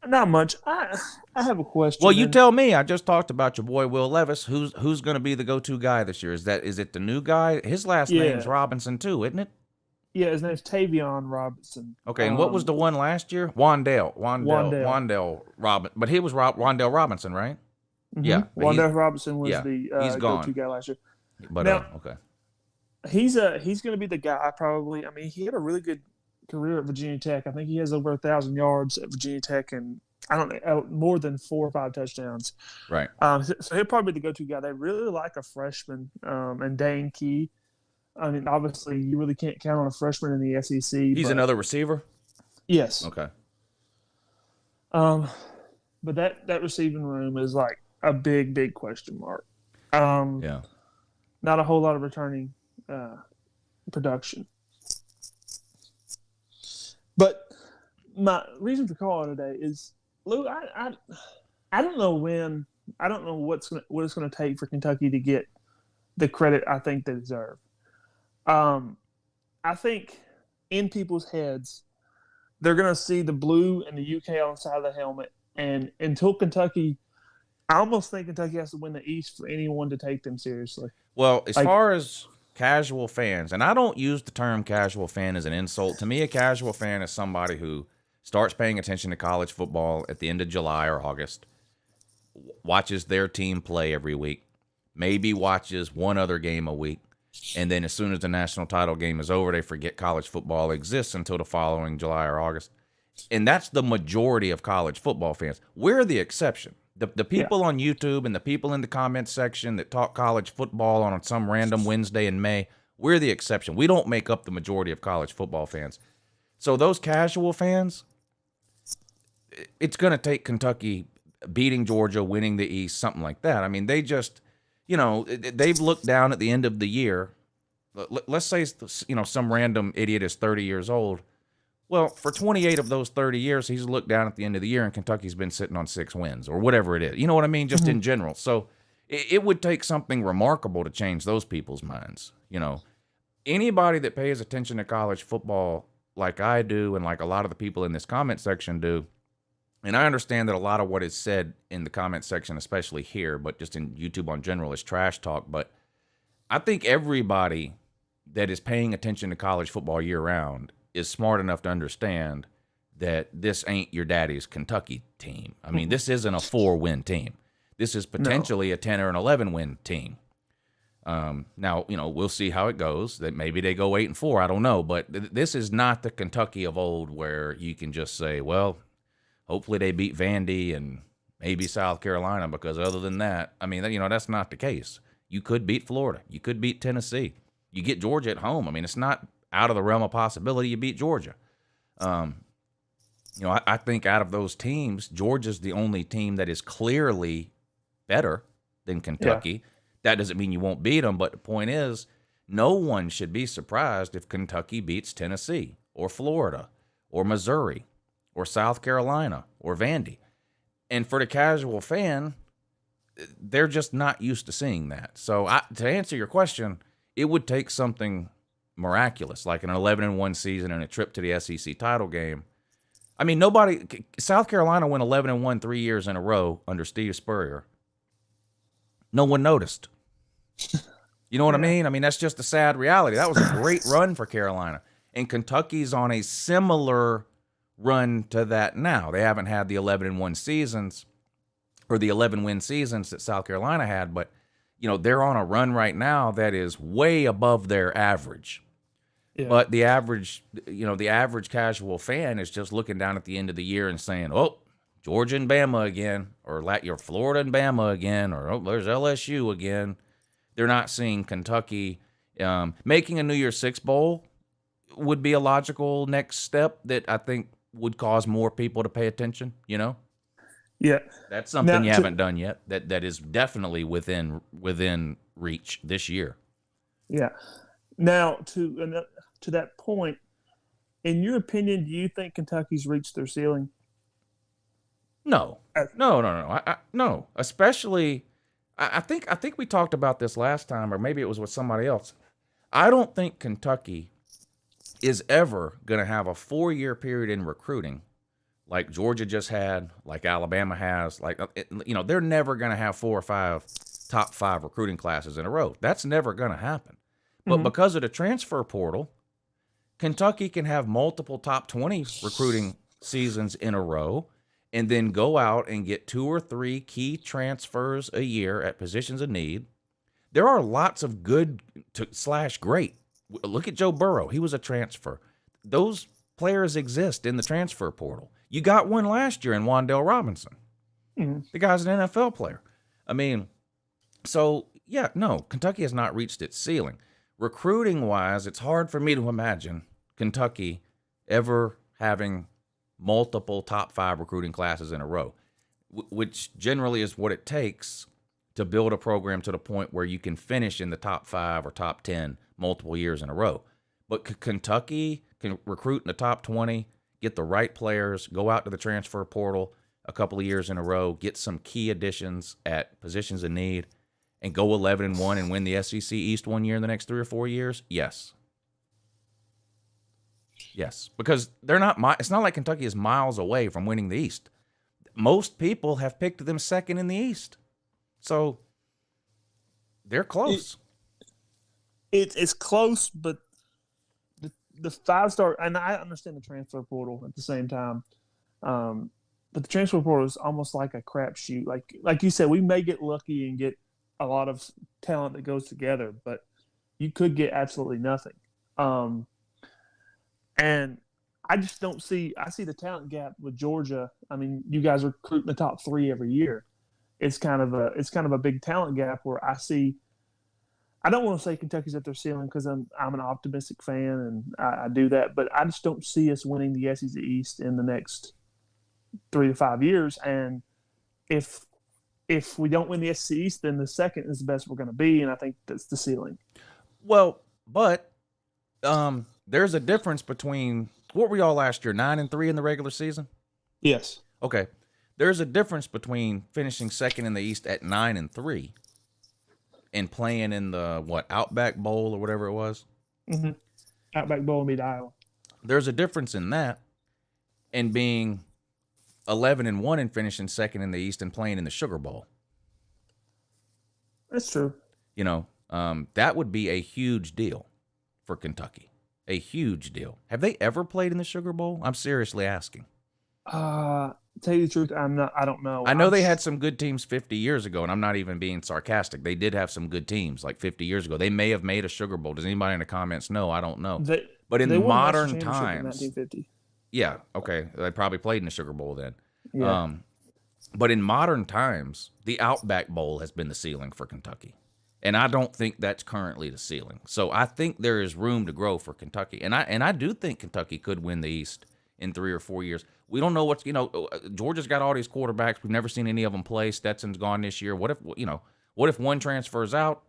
Speaker 8: Not much. I have a question.
Speaker 2: Well, you tell me. I just talked about your boy Will Levis. Who's going to be the go-to guy this year? Is it the new guy? His last name's Robinson too, isn't it?
Speaker 8: Yeah, his name's Tavion Robinson.
Speaker 2: Okay, and what was the one last year? Wandale Robinson. But he was Wandale Robinson, right?
Speaker 8: Mm-hmm.
Speaker 2: Yeah.
Speaker 8: Wandale Robinson was the
Speaker 2: he's gone.
Speaker 8: go-to guy last year.
Speaker 2: But
Speaker 8: now,
Speaker 2: okay.
Speaker 8: He's going to be the guy probably. I mean, he had a really good career at Virginia Tech. I think he has over 1,000 yards at Virginia Tech, and I don't know, more than 4 or 5 touchdowns.
Speaker 2: Right.
Speaker 8: So he'll probably be the go-to guy. They really like a freshman, and Dane Key. I mean, obviously, you really can't count on a freshman in the SEC.
Speaker 2: He's another receiver?
Speaker 8: Yes.
Speaker 2: Okay.
Speaker 8: But that receiving room is like a big question mark.
Speaker 2: Yeah.
Speaker 8: Not a whole lot of returning production. But my reason for calling today is, Lou, I don't know what it's gonna take for Kentucky to get the credit I think they deserve. I think in people's heads, they're gonna see the blue and the UK on the side of the helmet, and until Kentucky, I almost think Kentucky has to win the East for anyone to take them seriously.
Speaker 2: Well, as far as casual fans, and I don't use the term casual fan as an insult. To me, a casual fan is somebody who starts paying attention to college football at the end of July or August, watches their team play every week, maybe watches one other game a week, and then as soon as the national title game is over, they forget college football exists until the following July or August. And that's the majority of college football fans. We're the exception. The people on YouTube and the people in the comments section that talk college football on some random Wednesday in May, we're the exception. We don't make up the majority of college football fans. So those casual fans, it's going to take Kentucky beating Georgia, winning the East, something like that. I mean, they just, they've looked down at the end of the year. Let's say, some random idiot is 30 years old. Well, for 28 of those 30 years, he's looked down at the end of the year, and Kentucky's been sitting on 6 wins or whatever it is. You know what I mean? Just in general. So it would take something remarkable to change those people's minds. Anybody that pays attention to college football like I do and like a lot of the people in this comment section do, and I understand that a lot of what is said in the comment section, especially here, but just in YouTube on general, is trash talk. But I think everybody that is paying attention to college football year-round is smart enough to understand that this ain't your daddy's Kentucky team. I mean, this isn't a 4-win team. This is potentially a 10 or an 11-win team. Now, we'll see how it goes. That maybe they go 8-4. I don't know. But this is not the Kentucky of old where you can just say, well, hopefully they beat Vandy and maybe South Carolina, because other than that, I mean, that's not the case. You could beat Florida. You could beat Tennessee. You get Georgia at home. I mean, it's not out of the realm of possibility you beat Georgia. I think out of those teams, Georgia's the only team that is clearly better than Kentucky. Yeah. That doesn't mean you won't beat them, but the point is, no one should be surprised if Kentucky beats Tennessee or Florida or Missouri or South Carolina or Vandy. And for the casual fan, they're just not used to seeing that. So to answer your question, it would take something miraculous, like an 11-1 season and a trip to the SEC title game. I mean, South Carolina went 11-1 3 years in a row under Steve Spurrier. No one noticed. You know what I mean? I mean, that's just a sad reality. That was a great run for Carolina. And Kentucky's on a similar run to that now. They haven't had the 11-1 seasons or the 11-win seasons that South Carolina had, but they're on a run right now that is way above their average. Yeah. But the average casual fan is just looking down at the end of the year and saying, oh, Georgia and Bama again, or your Florida and Bama again, or there's LSU again. They're not seeing Kentucky. Making a New Year's Six Bowl would be a logical next step that I think would cause more people to pay attention,
Speaker 8: Yeah.
Speaker 2: That's something you haven't done yet. That is definitely within reach this year.
Speaker 8: Yeah. Now, to that point, in your opinion, do you think Kentucky's reached their ceiling?
Speaker 2: No. No. Especially, I think we talked about this last time, or maybe it was with somebody else. I don't think Kentucky is ever going to have a 4-year period in recruiting like Georgia just had, like Alabama has. They're never going to have 4 or 5 top 5 recruiting classes in a row. That's never going to happen. But because of the transfer portal, Kentucky can have multiple top 20 recruiting seasons in a row and then go out and get 2 or 3 key transfers a year at positions of need. There are lots of good / great. Look at Joe Burrow. He was a transfer. Those players exist in the transfer portal. You got one last year in Wandale Robinson. The guy's an NFL player. I mean, so, yeah, no, Kentucky has not reached its ceiling. Recruiting-wise, it's hard for me to imagine Kentucky ever having multiple top 5 recruiting classes in a row, which generally is what it takes to build a program to the point where you can finish in the top 5 or top 10 multiple years in a row. But Kentucky can recruit in the top 20, get the right players, go out to the transfer portal a couple of years in a row, get some key additions at positions of need, and go 11-1 and win the SEC East one year in the next 3 or 4 years? Yes. Yes, because they're not. It's not like Kentucky is miles away from winning the East. Most people have picked them second in the East, so they're close.
Speaker 8: It's close, but the 5-star, and I understand the transfer portal at the same time, but the transfer portal is almost like a crapshoot. Like you said, we may get lucky and get a lot of talent that goes together, but you could get absolutely nothing. And I just don't see. I see the talent gap with Georgia. I mean, you guys are recruiting the top 3 every year. It's kind of a big talent gap where I see. I don't want to say Kentucky's at their ceiling because I'm an optimistic fan and I do that, but I just don't see us winning the SEC East in the next 3 to 5 years. And if we don't win the SEC East, then the second is the best we're going to be, and I think that's the ceiling.
Speaker 2: Well, but there's a difference between what were y'all last year, 9-3 in the regular season?
Speaker 8: Yes.
Speaker 2: Okay. There's a difference between finishing second in the East at 9-3 and playing in the Outback Bowl or whatever it was.
Speaker 8: Mm-hmm. Outback Bowl beat Iowa.
Speaker 2: There's a difference in that and being 11-1 and finishing second in the East and playing in the Sugar Bowl.
Speaker 8: That's true.
Speaker 2: You know, that would be a huge deal for Kentucky. A huge deal. Have they ever played in the Sugar Bowl? I'm seriously asking.
Speaker 8: Tell you the truth, I don't know.
Speaker 2: I know they had some good teams 50 years ago, and I'm not even being sarcastic. They did have some good teams like 50 years ago. They may have made a Sugar Bowl. Does anybody in the comments know? I don't know. But in modern times,
Speaker 8: in 1950.
Speaker 2: Yeah, okay. They probably played in the Sugar Bowl then.
Speaker 8: Yeah.
Speaker 2: But in modern times, the Outback Bowl has been the ceiling for Kentucky. And I don't think that's currently the ceiling. So I think there is room to grow for Kentucky. And I do think Kentucky could win the East in 3 or 4 years. We don't know what's, Georgia's got all these quarterbacks. We've never seen any of them play. Stetson's gone this year. What if one transfers out,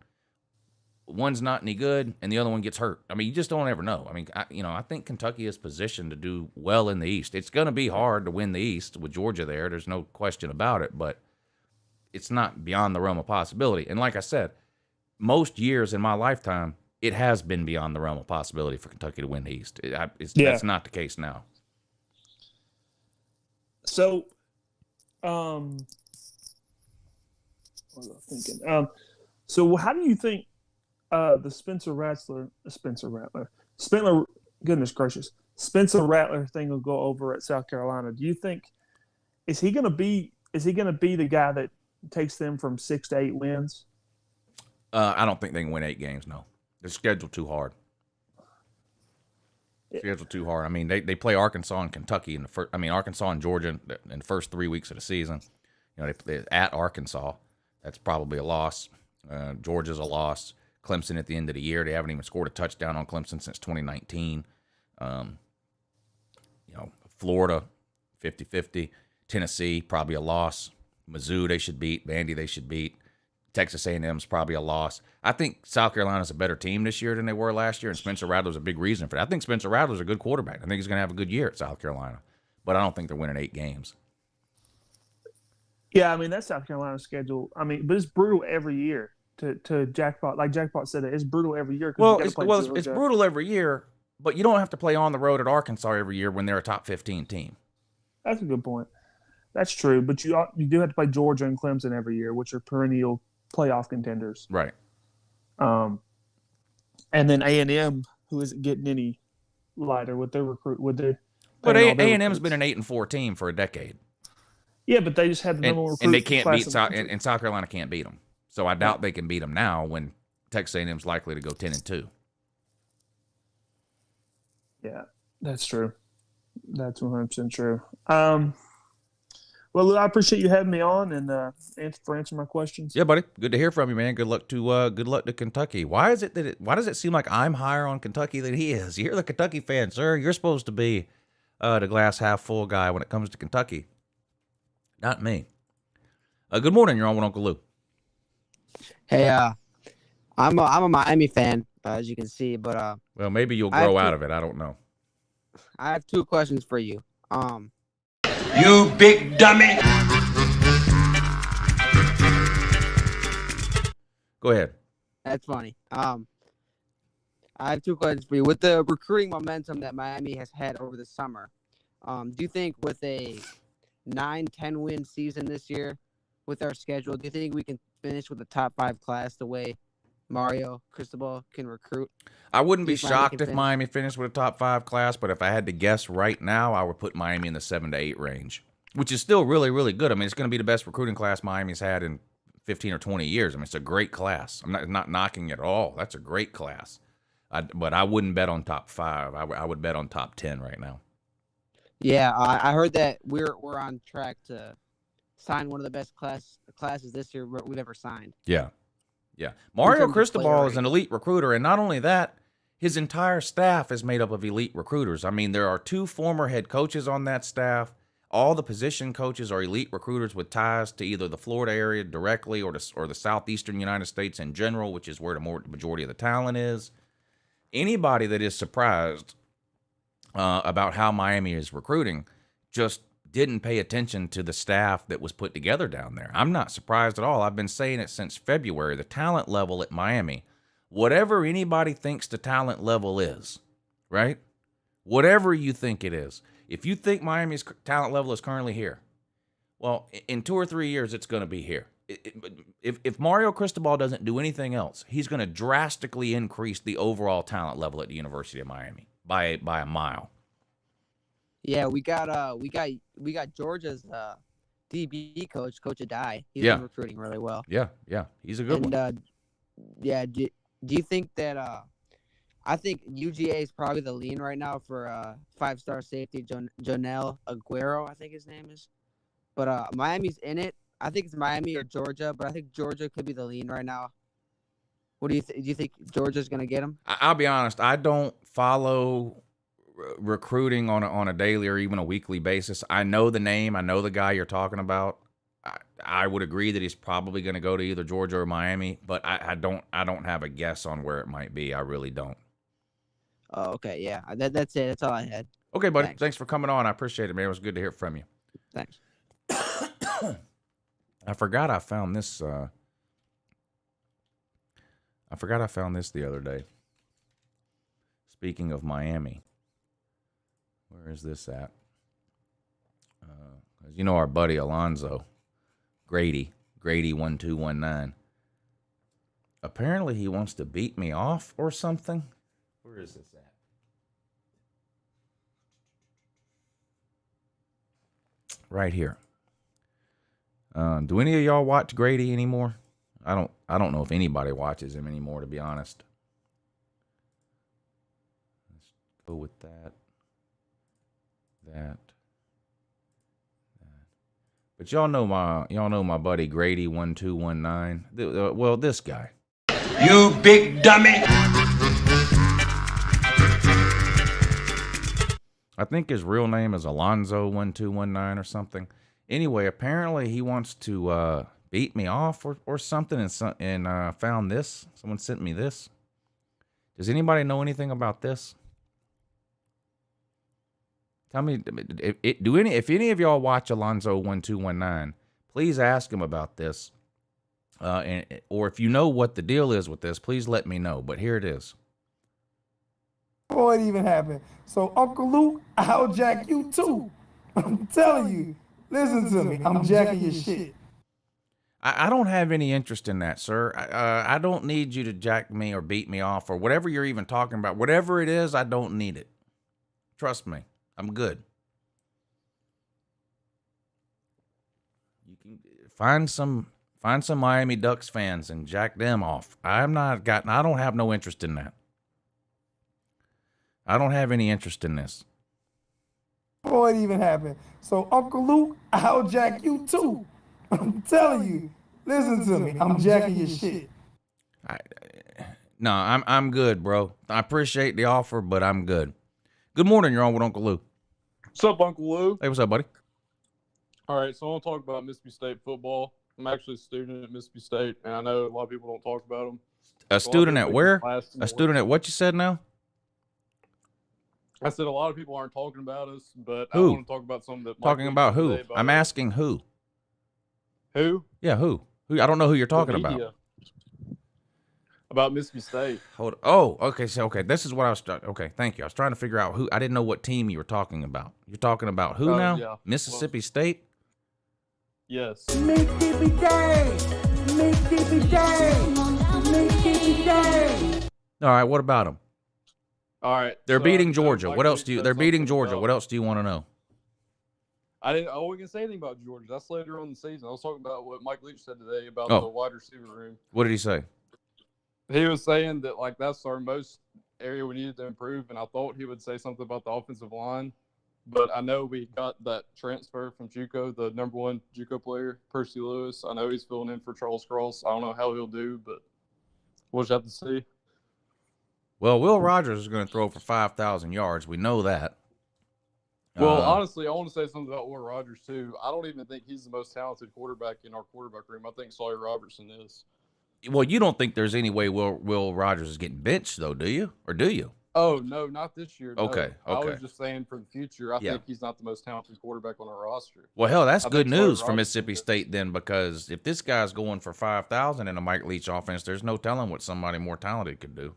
Speaker 2: one's not any good, and the other one gets hurt? I mean, you just don't ever know. I mean, I think Kentucky is positioned to do well in the East. It's going to be hard to win the East with Georgia there. There's no question about it, but it's not beyond the realm of possibility. And like I said, most years in my lifetime, it has been beyond the realm of possibility for Kentucky to win the East. That's not the case now.
Speaker 8: So, what was I thinking? So how do you think the Spencer Rattler thing will go over at South Carolina? Do you think is he going to be the guy that takes them from 6 to 8 wins?
Speaker 2: I don't think they can win 8 games. No, they're scheduled too hard. Scheduled too hard. I mean, they play Arkansas and Kentucky Arkansas and Georgia in the first 3 weeks of the season. They at Arkansas. That's probably a loss. Georgia's a loss. Clemson at the end of the year. They haven't even scored a touchdown on Clemson since 2019. Florida, 50-50. Tennessee, probably a loss. Mizzou, they should beat. Vandy, they should beat. Texas A&M's probably a loss. I think South Carolina's a better team this year than they were last year, and Spencer Rattler's a big reason for that. I think Spencer Rattler's a good quarterback. I think he's going to have a good year at South Carolina, but I don't think they're winning 8 games.
Speaker 8: Yeah, I mean, that's South Carolina's schedule. I mean, but it's brutal every year to Jackpot. Like Jackpot said, it's brutal every year.
Speaker 2: It's brutal every year, but you don't have to play on the road at Arkansas every year when they're a top 15 team.
Speaker 8: That's a good point. That's true, but you do have to play Georgia and Clemson every year, which are perennial playoff contenders.
Speaker 2: Right.
Speaker 8: And then A&M, who isn't getting any lighter with their recruit.
Speaker 2: But A&M's been an 8-4 team for a decade.
Speaker 8: Yeah, but they just had the number one recruit.
Speaker 2: And they can't beat and South Carolina can't beat them. So I doubt they can beat them now when Texas A&M's likely to go 10-2.
Speaker 8: Yeah, that's true. That's 100% true. Well, I appreciate you having me on and for answering my questions.
Speaker 2: Yeah, buddy. Good to hear from you, man. Good luck to Kentucky. Why does it seem like I'm higher on Kentucky than he is? You're the Kentucky fan, sir. You're supposed to be the glass half full guy when it comes to Kentucky. Not me. Good morning. You're on with Uncle Lou.
Speaker 9: Hey, I'm a Miami fan, as you can see, but
Speaker 2: Well, maybe you'll grow out of it. I don't know.
Speaker 9: I have two questions for you.
Speaker 1: You big dummy.
Speaker 2: Go ahead.
Speaker 9: That's funny. I have two questions for you. With the recruiting momentum that Miami has had over the summer, do you think with a 9-10 win season this year with our schedule, do you think we can finish with a top 5 class the way Mario Cristobal can recruit?
Speaker 2: I wouldn't be shocked if Miami finished with a top 5 class, but if I had to guess right now, I would put Miami in the 7 to 8 range, which is still really, really good. I mean, it's going to be the best recruiting class Miami's had in 15 or 20 years. I mean, it's a great class. I'm not knocking it at all. That's a great class. But I wouldn't bet on top 5. I would bet on top 10 right now.
Speaker 9: Yeah, I heard that we're on track to sign one of the best classes this year we've ever signed.
Speaker 2: Yeah. Mario Cristobal is an elite recruiter, and not only that, his entire staff is made up of elite recruiters. I mean, there are 2 former head coaches on that staff. All the position coaches are elite recruiters with ties to either the Florida area directly or the southeastern United States in general, which is where the majority of the talent is. Anybody that is surprised about how Miami is recruiting just didn't pay attention to the staff that was put together down there. I'm not surprised at all. I've been saying it since February. The talent level at Miami, whatever anybody thinks the talent level is, right? Whatever you think it is. If you think Miami's talent level is currently here, well, in 2 or 3 years, it's going to be here. If Mario Cristobal doesn't do anything else, he's going to drastically increase the overall talent level at the University of Miami by a mile.
Speaker 9: Yeah, we got Georgia's DB coach, Coach Adai. He's
Speaker 2: Yeah.
Speaker 9: been recruiting really well.
Speaker 2: Yeah, he's a good one.
Speaker 9: Do you think that I think UGA is probably the lean right now for 5-star safety Jonel Aguero, I think his name is. But Miami's in it. I think it's Miami or Georgia, but I think Georgia could be the lean right now. What do you think? Do you think Georgia's going to get him?
Speaker 2: I'll be honest. I don't follow recruiting on a daily or even a weekly basis. I know the name. I know the guy you're talking about. I would agree that he's probably going to go to either Georgia or Miami, but I don't have a guess on where it might be. I really don't.
Speaker 9: Oh, okay. Yeah. That's it. That's all I had.
Speaker 2: Okay, buddy. Thanks for coming on. I appreciate it, man. It was good to hear from you.
Speaker 9: Thanks.
Speaker 2: I forgot I found this. I forgot I found this the other day. Speaking of Miami, where is this at? You know our buddy Alonzo Grady 1219. Apparently he wants to beat me off or something. Where is this at? Right here. Do any of y'all watch Grady anymore? I don't know if anybody watches him anymore, to be honest. Let's go with that. But y'all know my buddy Grady 1219. Well, this guy.
Speaker 1: You big dummy.
Speaker 2: I think his real name is Alonzo 1219 or something. Anyway, apparently he wants to beat me off or something, and found this. Someone sent me this. Does anybody know anything about this? Tell me, if any of y'all watch Alonzo 1219, please ask him about this. Or if you know what the deal is with this, please let me know. But here it is.
Speaker 10: Before it even happened. So, Uncle Lou, I'll jack you too. I'm telling you. Listen to me. I'm jacking your shit.
Speaker 2: I don't have any interest in that, sir. I don't need you to jack me or beat me off or whatever you're even talking about. Whatever it is, I don't need it. Trust me. I'm good. You can find some Miami Ducks fans and jack them off. I don't have no interest in that. I don't have any interest in this.
Speaker 10: before it even happened. So Uncle Luke, I'll jack you too. I'm telling you. Listen to me. I'm jacking your shit.
Speaker 2: No, I'm good, bro. I appreciate the offer, but I'm good. Good morning. You're on with Uncle Lou.
Speaker 11: What's up, Uncle Lou?
Speaker 2: Hey, what's up, buddy?
Speaker 11: All right, so I want to talk about Mississippi State football. I'm actually a student at Mississippi State, and I know a lot of people don't talk about them.
Speaker 2: A student at where? A student at what you said now?
Speaker 11: I said a lot of people aren't talking about us, but
Speaker 2: Who?
Speaker 11: I want to talk about something that.
Speaker 2: Talking about who? I'm asking who.
Speaker 11: Who?
Speaker 2: Yeah, who? Who? I don't know who you're talking
Speaker 11: The
Speaker 2: about.
Speaker 11: media. About Mississippi State.
Speaker 2: Hold. Oh, okay. So, okay, this is what I was. Okay, thank you. I was trying to figure out who. I didn't know what team you were talking about. You're talking about who now?
Speaker 11: Yeah.
Speaker 2: Mississippi State.
Speaker 11: Yes.
Speaker 10: Mississippi State. Mississippi State. Mississippi State.
Speaker 2: All right. What about them?
Speaker 11: All right.
Speaker 2: They're
Speaker 11: so
Speaker 2: beating
Speaker 11: I know
Speaker 2: Georgia.
Speaker 11: Mike
Speaker 2: What else
Speaker 11: Leach
Speaker 2: do you?
Speaker 11: said
Speaker 2: They're beating
Speaker 11: something
Speaker 2: Georgia.
Speaker 11: about-
Speaker 2: What else do you want to know?
Speaker 11: I wasn't gonna say anything about Georgia. That's later on in the season. I was talking about what Mike Leach said today about
Speaker 2: Oh.
Speaker 11: the wide receiver room.
Speaker 2: What did he say?
Speaker 11: He was saying that like that's our most area we needed to improve, and I thought he would say something about the offensive line, but I know we got that transfer from JUCO, the number 1 JUCO player, Percy Lewis. I know he's filling in for Charles Cross. I don't know how he'll do, but we'll just have to see.
Speaker 2: Well, Will Rogers is going to throw for 5,000 yards. We know that.
Speaker 11: Well, honestly, I want to say something about Will Rogers too. I don't even think he's the most talented quarterback in our quarterback room. I think Sawyer Robertson is.
Speaker 2: Well, you don't think there's any way Will Rogers is getting benched, though, do you? Or do you?
Speaker 11: Oh, no, not this year. No.
Speaker 2: Okay,
Speaker 11: I
Speaker 2: okay.
Speaker 11: was just saying for the future, I
Speaker 2: Yeah.
Speaker 11: think he's not the most talented quarterback on our roster.
Speaker 2: Well, hell, that's
Speaker 11: I
Speaker 2: good
Speaker 11: think Sawyer
Speaker 2: news for
Speaker 11: Robertson
Speaker 2: Mississippi
Speaker 11: is.
Speaker 2: State then, because if this guy's going for 5,000 in a Mike Leach offense, there's no telling what somebody more talented could do.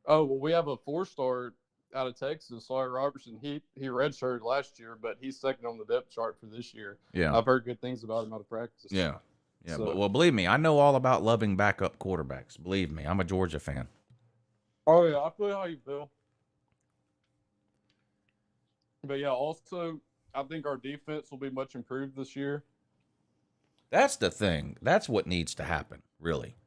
Speaker 11: Oh, well, we have a 4-star out of Texas, Sawyer Robertson. He redshirted last year, but he's second on the depth chart for this year.
Speaker 2: Yeah.
Speaker 11: I've heard good things about him out of practice.
Speaker 2: Yeah. Yeah.
Speaker 11: So-
Speaker 2: Well, believe me, I know all about loving backup quarterbacks. Believe me, I'm a Georgia fan.
Speaker 11: Oh, yeah, I feel how you feel. But, yeah, also, I think our defense will be much improved this year.
Speaker 2: That's the thing. That's what needs to happen, really.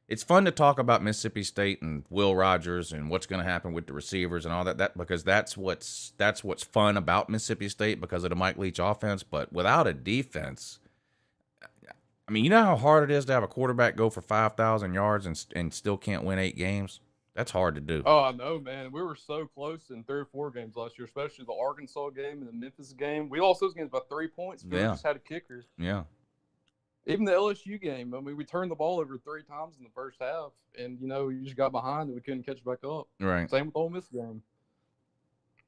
Speaker 2: It's fun to talk about Mississippi State and Will Rogers and what's going to happen with the receivers and all that because that's what's fun about Mississippi State because of the Mike Leach offense. But without a defense, I mean, you know how hard it is to have a quarterback go for 5,000 yards and still can't win 8 games? That's hard to do.
Speaker 11: Oh, I know, man. We were so close in 3 or 4 games last year, especially the Arkansas game and the Memphis game. We lost those games by 3 points. We just had a kicker.
Speaker 2: Yeah.
Speaker 11: Even the LSU game, I mean, we turned the ball over 3 times in the first half, and, you just got behind and we couldn't catch back up.
Speaker 2: Right.
Speaker 11: Same with the Ole Miss game.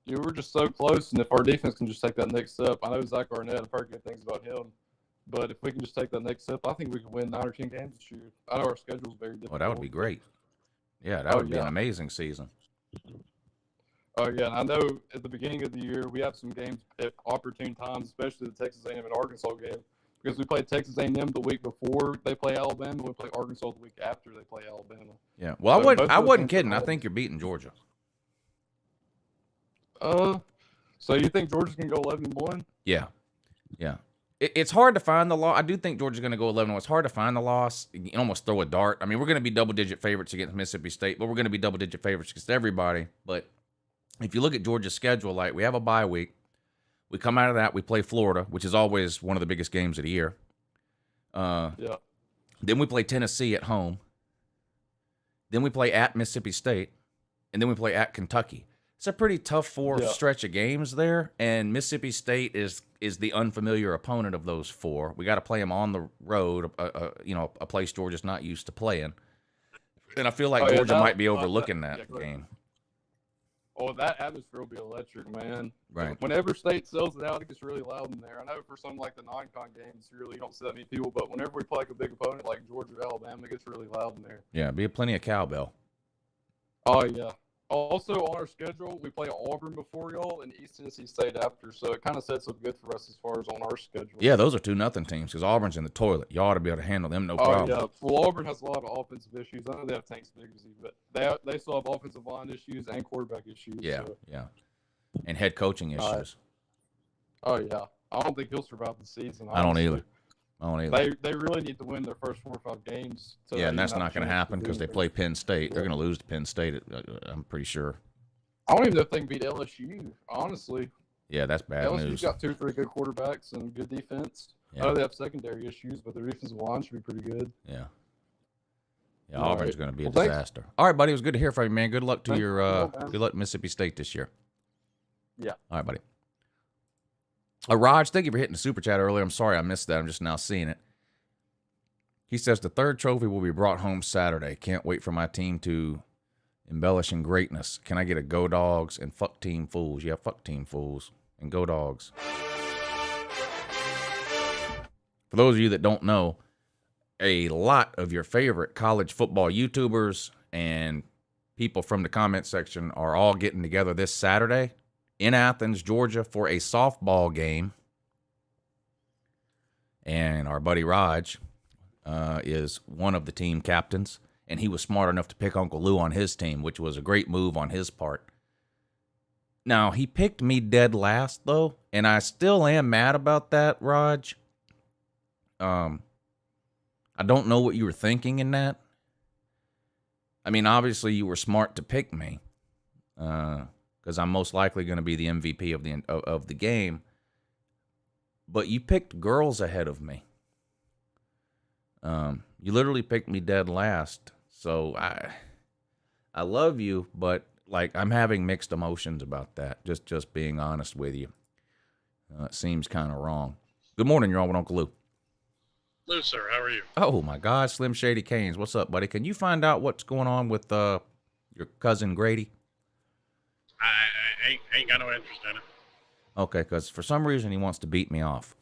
Speaker 11: We were just so close, and if our defense can just take that next step, I know Zach Arnett, I've heard good things about him, but if we can just take that next step, I think we can win 9 or 10 games this year. I know our schedule's very difficult.
Speaker 2: Well, that would be great. Yeah, that would be an amazing season.
Speaker 11: Oh, yeah, and I know at the beginning of the year, we have some games at opportune times, especially the Texas A&M and Arkansas game, because we played Texas A&M the week before they play Alabama, and we play Arkansas the week after they play Alabama.
Speaker 2: Yeah. Well,
Speaker 11: So
Speaker 2: I
Speaker 11: both
Speaker 2: wasn't
Speaker 11: those
Speaker 2: kidding. I
Speaker 11: games
Speaker 2: think you're beating Georgia.
Speaker 11: So you think Georgia's going to go 11-1?
Speaker 2: Yeah. Yeah. It's hard to find the loss. I do think Georgia's going to go 11-1. It's hard to find the loss. You can almost throw a dart. I mean, we're going to be double-digit favorites against Mississippi State, but we're going to be double-digit favorites against everybody. But if you look at Georgia's schedule, like we have a bye week. We come out of that. We play Florida, which is always one of the biggest games of the year.
Speaker 11: Yeah.
Speaker 2: Then we play Tennessee at home. Then we play at Mississippi State. And then we play at Kentucky. It's a pretty tough stretch of games there, and Mississippi State is the unfamiliar opponent of those 4. We got to play them on the road, a place Georgia's not used to playing. And I feel like Georgia might be overlooking that game.
Speaker 11: Oh, that atmosphere will be electric, man.
Speaker 2: Right.
Speaker 11: Whenever State sells it out, it gets really loud in there. I know for some like the non-con games, you really don't see that many people, but whenever we play like a big opponent like Georgia or Alabama, it gets really loud in there.
Speaker 2: Yeah, be plenty of cowbell.
Speaker 11: Oh, yeah. Also, on our schedule, we play Auburn before y'all and East Tennessee State after, so it kind of sets up good for us as far as on our schedule.
Speaker 2: Yeah, those are 2-0 teams because Auburn's in the toilet. You ought to be able to handle them, no problem.
Speaker 11: Oh, yeah. Well, Auburn has a lot of offensive issues. I know they have Tank Bigsby, but they still have offensive line issues and quarterback issues.
Speaker 2: Yeah,
Speaker 11: so.
Speaker 2: yeah. And head coaching issues.
Speaker 11: Oh, yeah. I don't think he'll survive the season.
Speaker 2: I don't either.
Speaker 11: They really need to win their first 4 or 5 games.
Speaker 2: Yeah, and that's not going to happen because they play Penn State. They're going to lose to Penn State, I'm pretty sure.
Speaker 11: I don't even know if they can beat LSU, honestly.
Speaker 2: Yeah, that's bad
Speaker 11: LSU's
Speaker 2: news.
Speaker 11: got 2 or 3 good quarterbacks and good defense.
Speaker 2: Yeah.
Speaker 11: I know they have secondary issues, but their defensive line should be pretty good.
Speaker 2: Yeah. Yeah,
Speaker 11: All
Speaker 2: Auburn's
Speaker 11: right.
Speaker 2: going to be a
Speaker 11: Well, thanks.
Speaker 2: disaster. All right, buddy. It was good to hear from you, man. Good luck to
Speaker 11: Thanks.
Speaker 2: your
Speaker 11: Well, man.
Speaker 2: good luck to Mississippi State this year.
Speaker 11: Yeah.
Speaker 2: All right, buddy. Raj, thank you for hitting the super chat earlier. I'm sorry I missed that. I'm just now seeing it. He says the third trophy will be brought home Saturday. Can't wait for my team to embellish in greatness. Can I get a go dogs and fuck team fools? Yeah, fuck team fools and go dogs. For those of you that don't know, a lot of your favorite college football YouTubers and people from the comment section are all getting together this Saturday in Athens, Georgia for a softball game. And our buddy Raj is one of the team captains, and he was smart enough to pick Uncle Lou on his team, which was a great move on his part. Now, he picked me dead last, though, and I still am mad about that, Raj. I don't know what you were thinking in that. I mean, obviously, you were smart to pick me, because I'm most likely going to be the MVP of the game. But you picked girls ahead of me. You literally picked me dead last. So I love you, but like I'm having mixed emotions about that. Just being honest with you. It seems kind of wrong. Good morning, you're on with Uncle Lou.
Speaker 12: Lou, sir, how are you?
Speaker 2: Oh my God, Slim Shady Canes, what's up, buddy? Can you find out what's going on with your cousin Grady?
Speaker 12: I ain't got no interest in it.
Speaker 2: Okay, because for some reason he wants to beat me off.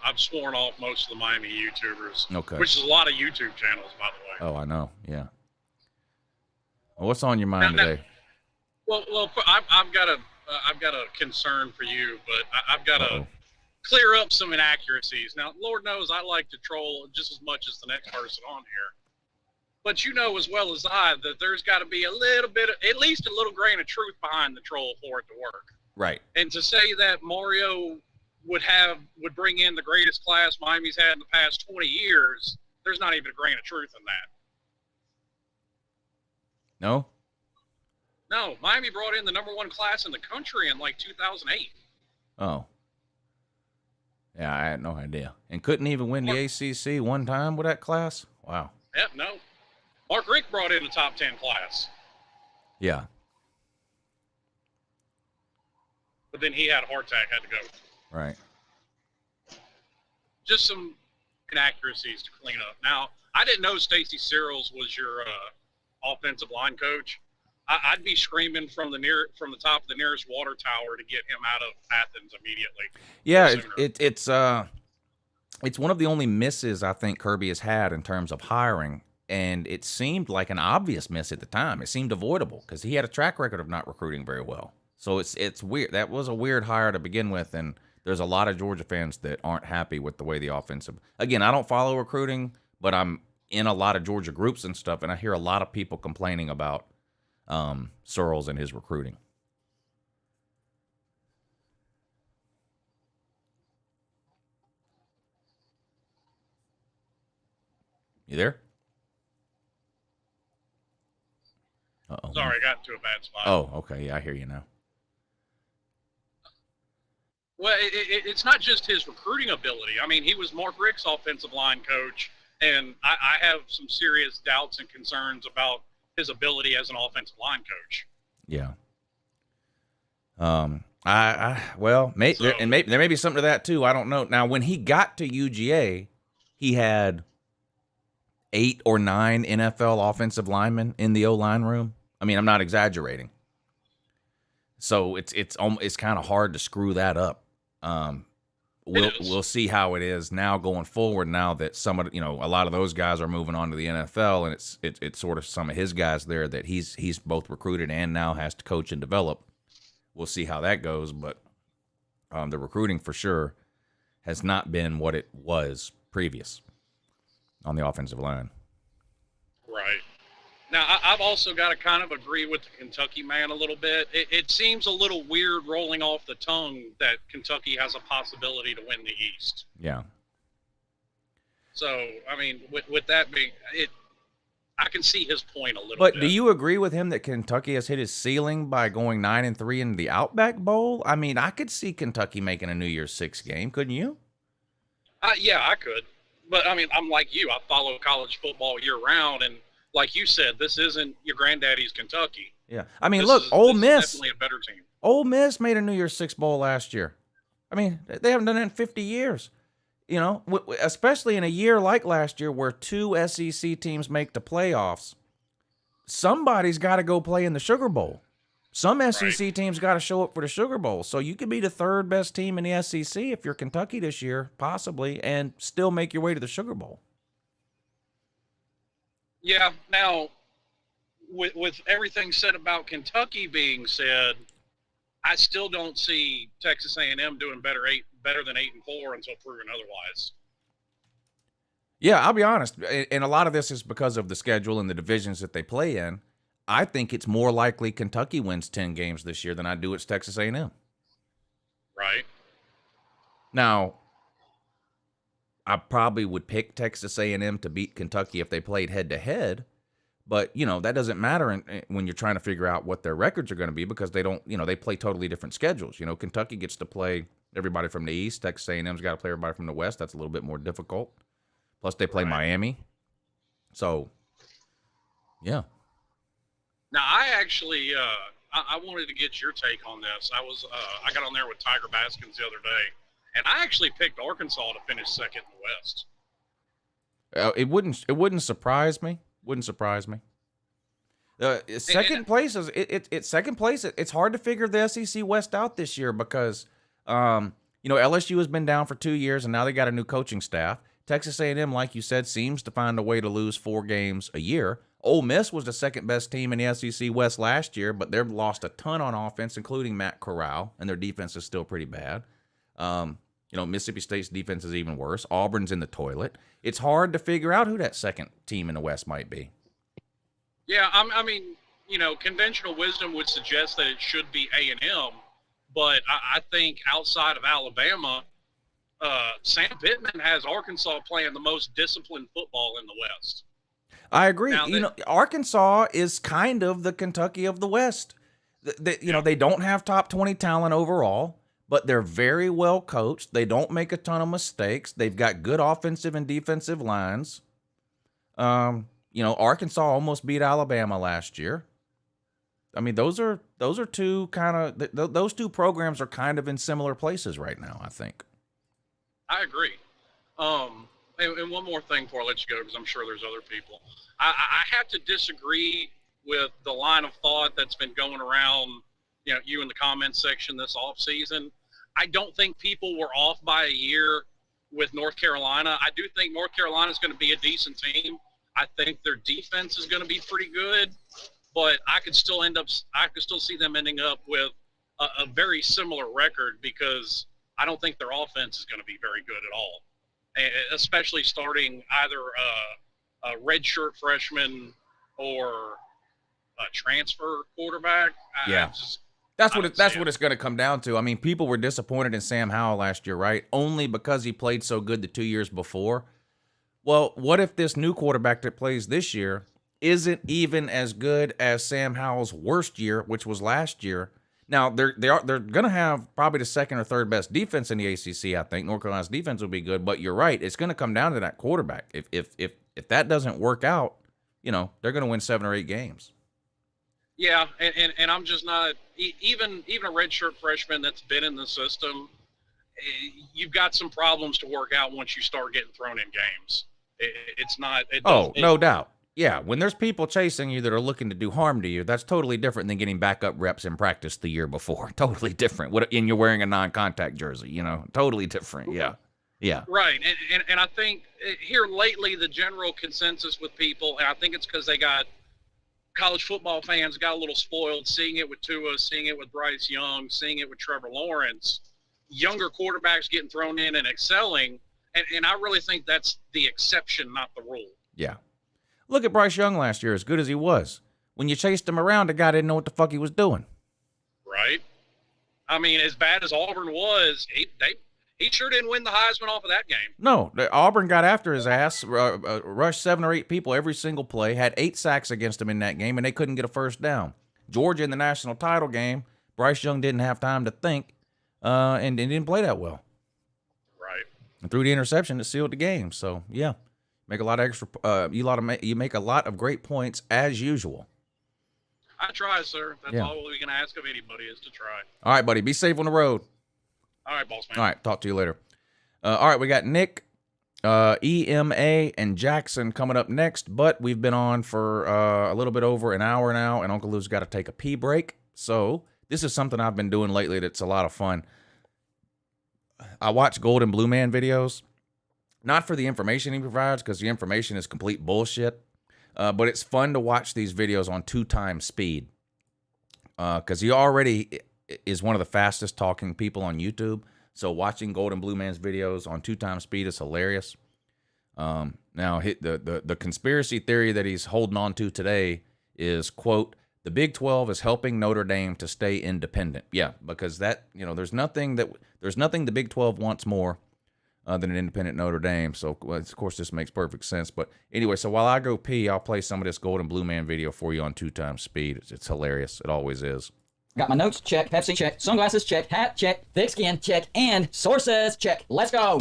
Speaker 12: I've sworn off most of the Miami YouTubers.
Speaker 2: Okay.
Speaker 12: Which is a lot of YouTube channels, by the way.
Speaker 2: Oh, I know. Yeah. Well, what's on your mind today?
Speaker 12: Well, I've got a concern for you, but I've got to clear up some inaccuracies. Now, Lord knows I like to troll just as much as the next person on here. But you know as well as I that there's got to be a little bit, at least a little grain of truth behind the troll for it to work.
Speaker 2: Right. And
Speaker 12: to say that Mario would bring in the greatest class Miami's had in the past 20 years, there's not even a grain of truth in that.
Speaker 2: No?
Speaker 12: No, Miami brought in the #1 class in the country in like 2008.
Speaker 2: Oh. Yeah, I had no idea. And couldn't even win the ACC one time with that class? Wow.
Speaker 12: Yep, no. Mark Richt brought in a top 10 class.
Speaker 2: Yeah.
Speaker 12: But then he had a heart attack, had to go.
Speaker 2: Right.
Speaker 12: Just some inaccuracies to clean up. Now, I didn't know Stacy Searles was your offensive line coach. I'd be screaming from the top of the nearest water tower to get him out of Athens immediately.
Speaker 2: Yeah, it's one of the only misses I think Kirby has had in terms of hiring, and it seemed like an obvious miss at the time. It seemed avoidable because he had a track record of not recruiting very well. So it's weird. That was a weird hire to begin with, and there's a lot of Georgia fans that aren't happy with the way the offensive. Again, I don't follow recruiting, but I'm in a lot of Georgia groups and stuff, and I hear a lot of people complaining about Searles and his recruiting. You there? Uh-oh.
Speaker 12: Sorry, I got into a bad spot.
Speaker 2: Oh, okay. Yeah, I hear you now.
Speaker 12: Well, it's not just his recruiting ability. I mean, he was Mark Richt's offensive line coach, and I have some serious doubts and concerns about his ability as an offensive line coach.
Speaker 2: Yeah. Maybe there may be something to that too. I don't know. Now, when he got to UGA, he had 8 or 9 NFL offensive linemen in the O-line room. I mean, I'm not exaggerating. So it's kind of hard to screw that up. We'll see how it is now going forward. Now that a lot of those guys are moving on to the NFL, and it's sort of some of his guys there that he's both recruited and now has to coach and develop. We'll see how that goes, but the recruiting for sure has not been what it was previous on the offensive line.
Speaker 12: Right. Now, I've also got to kind of agree with the Kentucky man a little bit. It seems a little weird rolling off the tongue that Kentucky has a possibility to win the East.
Speaker 2: Yeah.
Speaker 12: So, I mean, with that being, I can see his point a little
Speaker 2: But
Speaker 12: bit.
Speaker 2: do you agree with him that Kentucky has hit his ceiling by going 9-3 in the Outback Bowl? I mean, I could see Kentucky making a New Year's Six game, couldn't you?
Speaker 12: Yeah, I could. But, I mean, I'm like you. I follow college football year-round, and like you said, this isn't your granddaddy's Kentucky.
Speaker 2: Yeah. I mean,
Speaker 12: This
Speaker 2: look,
Speaker 12: is
Speaker 2: Ole Miss.
Speaker 12: definitely a better team.
Speaker 2: Ole Miss made a New Year's Six bowl last year. I mean, they haven't done it in 50 years. You know, especially in a year like last year where 2 SEC teams make the playoffs. Somebody's got to go play in the Sugar Bowl. Some SEC teams got to show up for the Sugar Bowl. So you could be the 3rd best team in the SEC if you're Kentucky this year, possibly, and still make your way to the Sugar Bowl.
Speaker 12: Yeah, now, with everything said about Kentucky being said, I still don't see Texas A&M doing better than 8-4 until proven otherwise.
Speaker 2: Yeah, I'll be honest, and a lot of this is because of the schedule and the divisions that they play in. I think it's more likely Kentucky wins 10 games this year than I do it's Texas A&M.
Speaker 12: Right.
Speaker 2: Now, I probably would pick Texas A&M to beat Kentucky if they played head-to-head, but, you know, that doesn't matter when you're trying to figure out what their records are going to be because they don't, you know, they play totally different schedules. You know, Kentucky gets to play everybody from the East. Texas A&M's got to play everybody from the West. That's a little bit more difficult. Plus, they play Miami. So, yeah.
Speaker 12: Now, I actually, I wanted to get your take on this. I got on there with Tiger Baskins the other day, and I actually picked Arkansas to finish second in the West.
Speaker 2: It wouldn't surprise me. Wouldn't surprise me. Second place is second place. It's hard to figure the SEC West out this year because, you know, LSU has been down for 2 years and now they got a new coaching staff. Texas A&M, like you said, seems to find a way to lose 4 games a year. Ole Miss was the second best team in the SEC West last year, but they've lost a ton on offense, including Matt Corral, and their defense is still pretty bad. You know, Mississippi State's defense is even worse. Auburn's in the toilet. It's hard to figure out who that second team in the West might be.
Speaker 12: Yeah, I mean, you know, conventional wisdom would suggest that it should be A&M, but I think outside of Alabama, Sam Pittman has Arkansas playing the most disciplined football in the West.
Speaker 2: I agree. You know, Arkansas is kind of the Kentucky of the West. You know, they don't have top 20 talent overall, but they're very well coached. They don't make a ton of mistakes. They've got good offensive and defensive lines. You know, Arkansas almost beat Alabama last year. I mean, those are two kind of those two programs are kind of in similar places right now, I think.
Speaker 12: I agree. And one more thing before I let you go, because I'm sure there's other people. I have to disagree with the line of thought that's been going around, you know, you in the comments section this offseason. I don't think people were off by a year with North Carolina. I do think North Carolina is going to be a decent team. I think their defense is going to be pretty good, but I could still see them ending up with a very similar record because I don't think their offense is going to be very good at all, especially starting either a redshirt freshman or a transfer quarterback.
Speaker 2: Yeah. That's what it's going to come down to. I mean, people were disappointed in Sam Howell last year, right? Only because he played so good the 2 years before. Well, what if this new quarterback that plays this year isn't even as good as Sam Howell's worst year, which was last year? Now, they're going to have probably the second or third best defense in the ACC, I think. North Carolina's defense will be good, but you're right. It's going to come down to that quarterback. If that doesn't work out, you know, they're going to win 7 or 8 games.
Speaker 12: Yeah, and I'm just not even a redshirt freshman that's been in the system. You've got some problems to work out once you start getting thrown in games. It's not.
Speaker 2: No doubt. Yeah, when there's people chasing you that are looking to do harm to you, that's totally different than getting backup reps in practice the year before. Totally different. And you're wearing a non-contact jersey, you know, totally different. Yeah. Yeah.
Speaker 12: Right. And I think here lately, the general consensus with people, and I think it's because they got college football fans got a little spoiled seeing it with Tua, seeing it with Bryce Young, seeing it with Trevor Lawrence, younger quarterbacks getting thrown in and excelling. And I really think that's the exception, not the rule.
Speaker 2: Yeah. Look at Bryce Young last year, as good as he was. When you chased him around, the guy didn't know what the fuck he was doing.
Speaker 12: Right. I mean, as bad as Auburn was, he He sure didn't win the Heisman off of that game.
Speaker 2: No, Auburn got after his ass, rushed 7 or 8 people every single play, had 8 sacks against him in that game, and they couldn't get a first down. Georgia in the national title game, Bryce Young didn't have time to think, and didn't play that well.
Speaker 12: Right.
Speaker 2: And threw the interception that sealed the game. So yeah, make a lot of extra. You make a lot of great points as usual.
Speaker 12: I try, sir. That's all we can ask of anybody is to try.
Speaker 2: All right, buddy. Be safe on the road.
Speaker 12: All right, boss man.
Speaker 2: All right, talk to you later. All right, we got Nick, EMA, and Jackson coming up next, but we've been on for a little bit over an hour now, and Uncle Lou's got to take a pee break. So this is something I've been doing lately that's a lot of fun. I watch Gold and Blue Man videos, not for the information he provides, because the information is complete bullshit, but it's fun to watch these videos on 2x speed, because he already is one of the fastest talking people on YouTube. So watching Gold and Blue Man's videos on 2x speed is hilarious. Now, the conspiracy theory that he's holding on to today is, quote, the Big 12 is helping Notre Dame to stay independent. Yeah, because that, there's nothing the Big 12 wants more than an independent Notre Dame. So, of course, this makes perfect sense. But anyway, so while I go pee, I'll play some of this Gold and Blue Man video for you on 2x speed. It's hilarious. It always is.
Speaker 13: Got my notes, check. Pepsi, check. Sunglasses, check. Hat, check. Thick skin, check. And sources, check. Let's go.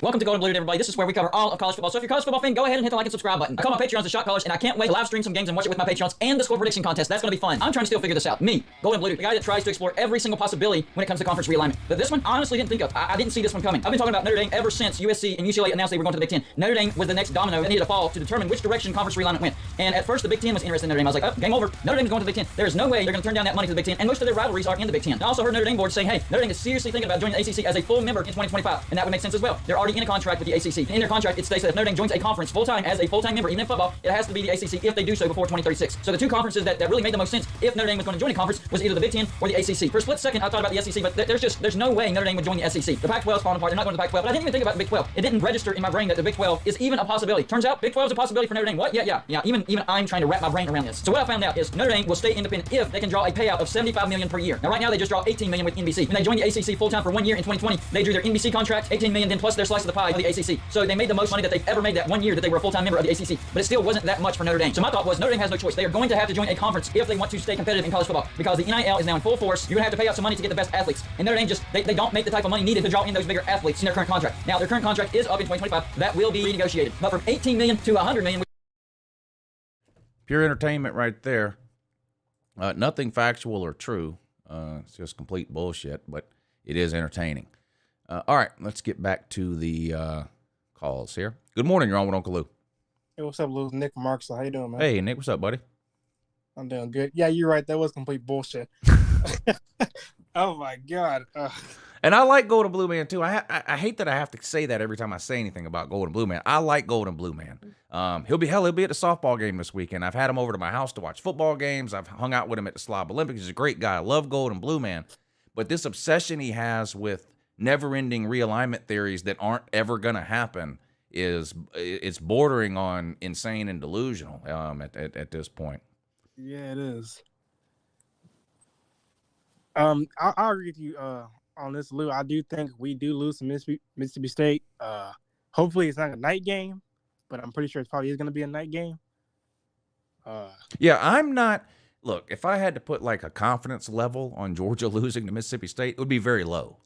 Speaker 13: Welcome to Golden Blue, everybody. This is where we cover all of college football. So if you're a college football fan, go ahead and hit the like and subscribe button. I call my Patreons the Shot Callers, and I can't wait to live stream some games and watch it with my Patreons and the score prediction contest. That's going to be fun. I'm trying to still figure this out. Me, Golden Blue, the guy that tries to explore every single possibility when it comes to conference realignment. But this one, I honestly didn't think of. I didn't see this one coming. I've been talking about Notre Dame ever since USC and UCLA announced they were going to the Big Ten. Notre Dame was the next domino that needed to fall to determine which direction conference realignment went. And at first, the Big Ten was interested in Notre Dame. I was like, oh, game over. Notre Dame's going to the Big Ten. There is no way they're going to turn down that money to the Big Ten. And most of their rivalries are in the Big Ten. I also heard Notre Dame board saying, hey, Notre Dame is seriously thinking about joining the ACC as a full member in 2025. And that would make sense as well. They're already in a contract with the ACC. In their contract, it states that if Notre Dame joins a conference full-time as a full-time member, even in football, it has to be the ACC if they do so before 2036. So the two conferences that really made the most sense if Notre Dame was going to join a conference was either the Big Ten or the ACC. For a split second, I thought about the SEC, but there's no way Notre Dame would join the SEC. The Pac-12 is falling apart. They're not going to the Pac-12. But I didn't even think about the Big 12. It didn't register in my brain that the Big 12 is even a possibility. Turns out Big 12 is a possibility for Notre Dame. What? Yeah. Even I'm trying to wrap my brain around this. So what I found out is Notre Dame will stay independent if they can draw a payout of $75 million per year. Now right now they just draw $18 million with NBC. When they joined the ACC full-time for 1 year in 2020, they drew their NBC contract, $18 million, then plus their slice of the pie of the ACC. So they made the most money that they've ever made that 1 year that they were a full-time member of the ACC, but it still wasn't that much for Notre Dame. So my thought was Notre Dame has no choice. They are going to have to join a conference if they want to stay competitive in college football, because the NIL is now in full force. You're going to have to pay out some money to get the best athletes. And Notre Dame just, they don't make the type of money needed to draw in those bigger athletes in their current contract. Now, their current contract is up in 2025. That will be renegotiated. But from $18 million to $100 million.
Speaker 2: Pure entertainment right there. Nothing factual or true. It's just complete bullshit, but it is entertaining. All right, let's get back to the calls here. Good morning, you're on with Uncle Lou.
Speaker 14: Hey, what's up, Lou? Nick Marks. How you doing, man?
Speaker 2: Hey, Nick, what's up, buddy?
Speaker 14: I'm doing good. Yeah, you're right. That was complete bullshit. Oh, my God.
Speaker 2: And I like Gold and Blue Man, too. I hate that I have to say that every time I say anything about Gold and Blue Man. I like Gold and Blue Man. He'll be at the softball game this weekend. I've had him over to my house to watch football games. I've hung out with him at the Slob Olympics. He's a great guy. I love Gold and Blue Man. But this obsession he has with never-ending realignment theories that aren't ever going to happen it's bordering on insane and delusional at this point.
Speaker 14: Yeah, it is. I'll agree with you on this, Lou. I do think we do lose to Mississippi State. Hopefully it's not a night game, but I'm pretty sure it probably is going to be a night game.
Speaker 2: Yeah, I'm not. Look, if I had to put like a confidence level on Georgia losing to Mississippi State, it would be very low.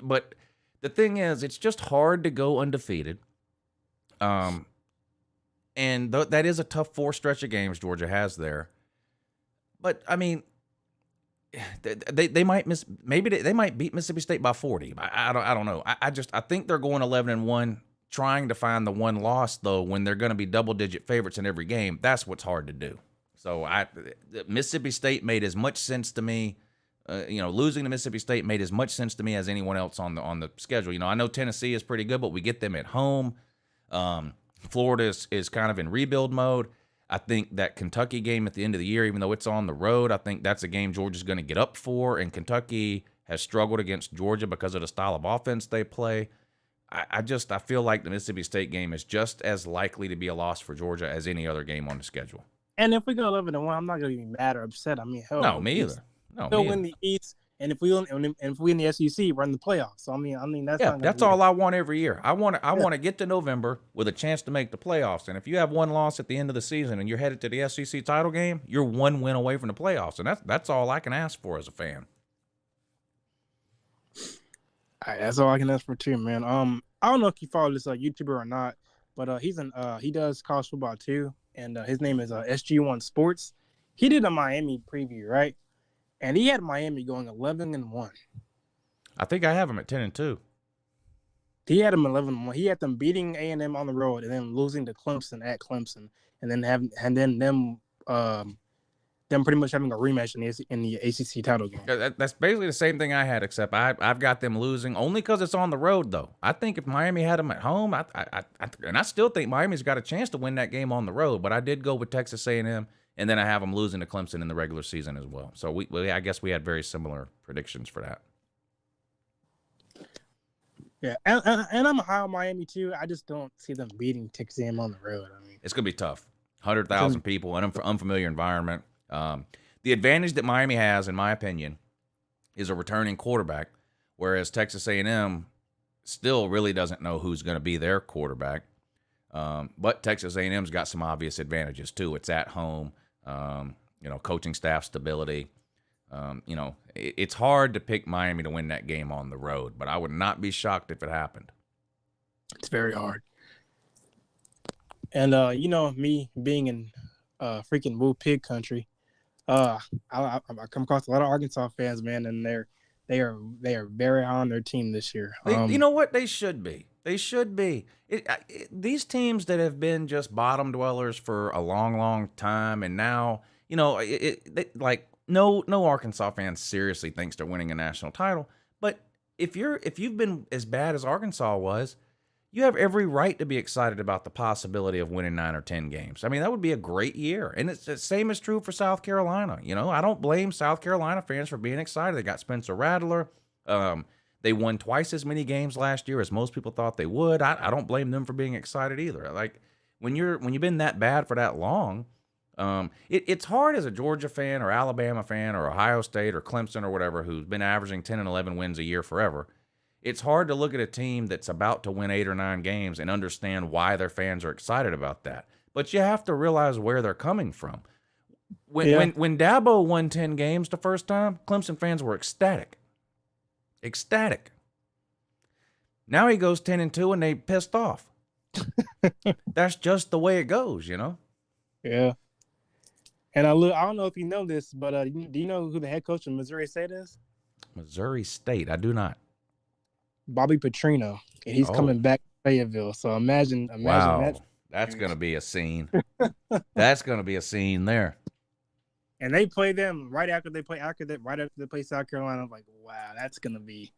Speaker 2: But the thing is, it's just hard to go undefeated. And that is a tough 4 stretch of games Georgia has there. But I mean, they might they might beat Mississippi State by 40. I don't know. I think they're going 11-1, trying to find the one loss though when they're going to be double-digit favorites in every game. That's what's hard to do. So Mississippi State made as much sense to me. Losing to Mississippi State made as much sense to me as anyone else on the schedule. I know Tennessee is pretty good, but we get them at home. Florida is kind of in rebuild mode. I think that Kentucky game at the end of the year, even though it's on the road, I think that's a game Georgia's going to get up for. And Kentucky has struggled against Georgia because of the style of offense they play. I feel like the Mississippi State game is just as likely to be a loss for Georgia as any other game on the schedule.
Speaker 14: And if we go 11-1, I'm not going to be mad or upset. I mean, hell,
Speaker 2: no, me either. No,
Speaker 14: Still
Speaker 2: me
Speaker 14: win the East, and if we in the SEC, run the playoffs. So I mean that's
Speaker 2: yeah,
Speaker 14: not gonna
Speaker 2: that's
Speaker 14: be
Speaker 2: all I want every year. I want to get to November with a chance to make the playoffs. And if you have one loss at the end of the season and you're headed to the SEC title game, you're one win away from the playoffs, and that's all I can ask for as a fan.
Speaker 14: All right, that's all I can ask for too, man. I don't know if you follow this YouTuber or not, but he does college football too, and his name is SG1 Sports. He did a Miami preview, right? And he had Miami going 11-1.
Speaker 2: I think I have him at 10-2.
Speaker 14: He had them 11-1. He had them beating A&M on the road and then losing to Clemson at Clemson, and then them pretty much having a rematch in the ACC title game.
Speaker 2: That's basically the same thing I had, except I've got them losing only because it's on the road, though. I think if Miami had them at home, and I still think Miami's got a chance to win that game on the road, but I did go with Texas A&M, and then I have them losing to Clemson in the regular season as well. So I guess we had very similar predictions for that.
Speaker 14: Yeah, and I'm high on Miami too. I just don't see them beating Texas A&M on the road. I mean,
Speaker 2: it's gonna be tough. 100,000 people, an unfamiliar environment. The advantage that Miami has, in my opinion, is a returning quarterback, whereas Texas A&M still really doesn't know who's going to be their quarterback. But Texas A&M's got some obvious advantages too. It's at home, coaching staff stability. It's hard to pick Miami to win that game on the road, but I would not be shocked if it happened.
Speaker 14: It's very hard. And me being in freaking Woo Pig country, I come across a lot of Arkansas fans, man, and they are very high on their team this year.
Speaker 2: You know what? They should be. They should be. These teams that have been just bottom dwellers for a long, long time, and now no Arkansas fan seriously thinks they're winning a national title. But if you've been as bad as Arkansas was, you have every right to be excited about the possibility of winning 9 or 10 games. I mean, that would be a great year. And it's the same is true for South Carolina. I don't blame South Carolina fans for being excited. They got Spencer Rattler. They won twice as many games last year as most people thought they would. I don't blame them for being excited either. Like when you've been that bad for that long, it's hard as a Georgia fan or Alabama fan or Ohio State or Clemson or whatever who's been averaging 10 and 11 wins a year forever. It's hard to look at a team that's about to win 8 or 9 games and understand why their fans are excited about that. But you have to realize where they're coming from. When Dabo won 10 games the first time, Clemson fans were ecstatic. Ecstatic. Now he goes 10-2 and they pissed off. That's just the way it goes,
Speaker 14: Yeah. And I don't know if you know this, but do you know who the head coach of Missouri State is?
Speaker 2: Missouri State, I do not.
Speaker 14: Bobby Petrino, and he's coming back to Fayetteville. So imagine that.
Speaker 2: That's going to be a scene. That's going to be a scene there.
Speaker 14: And they play them right after they play South Carolina. I'm like, wow, that's gonna be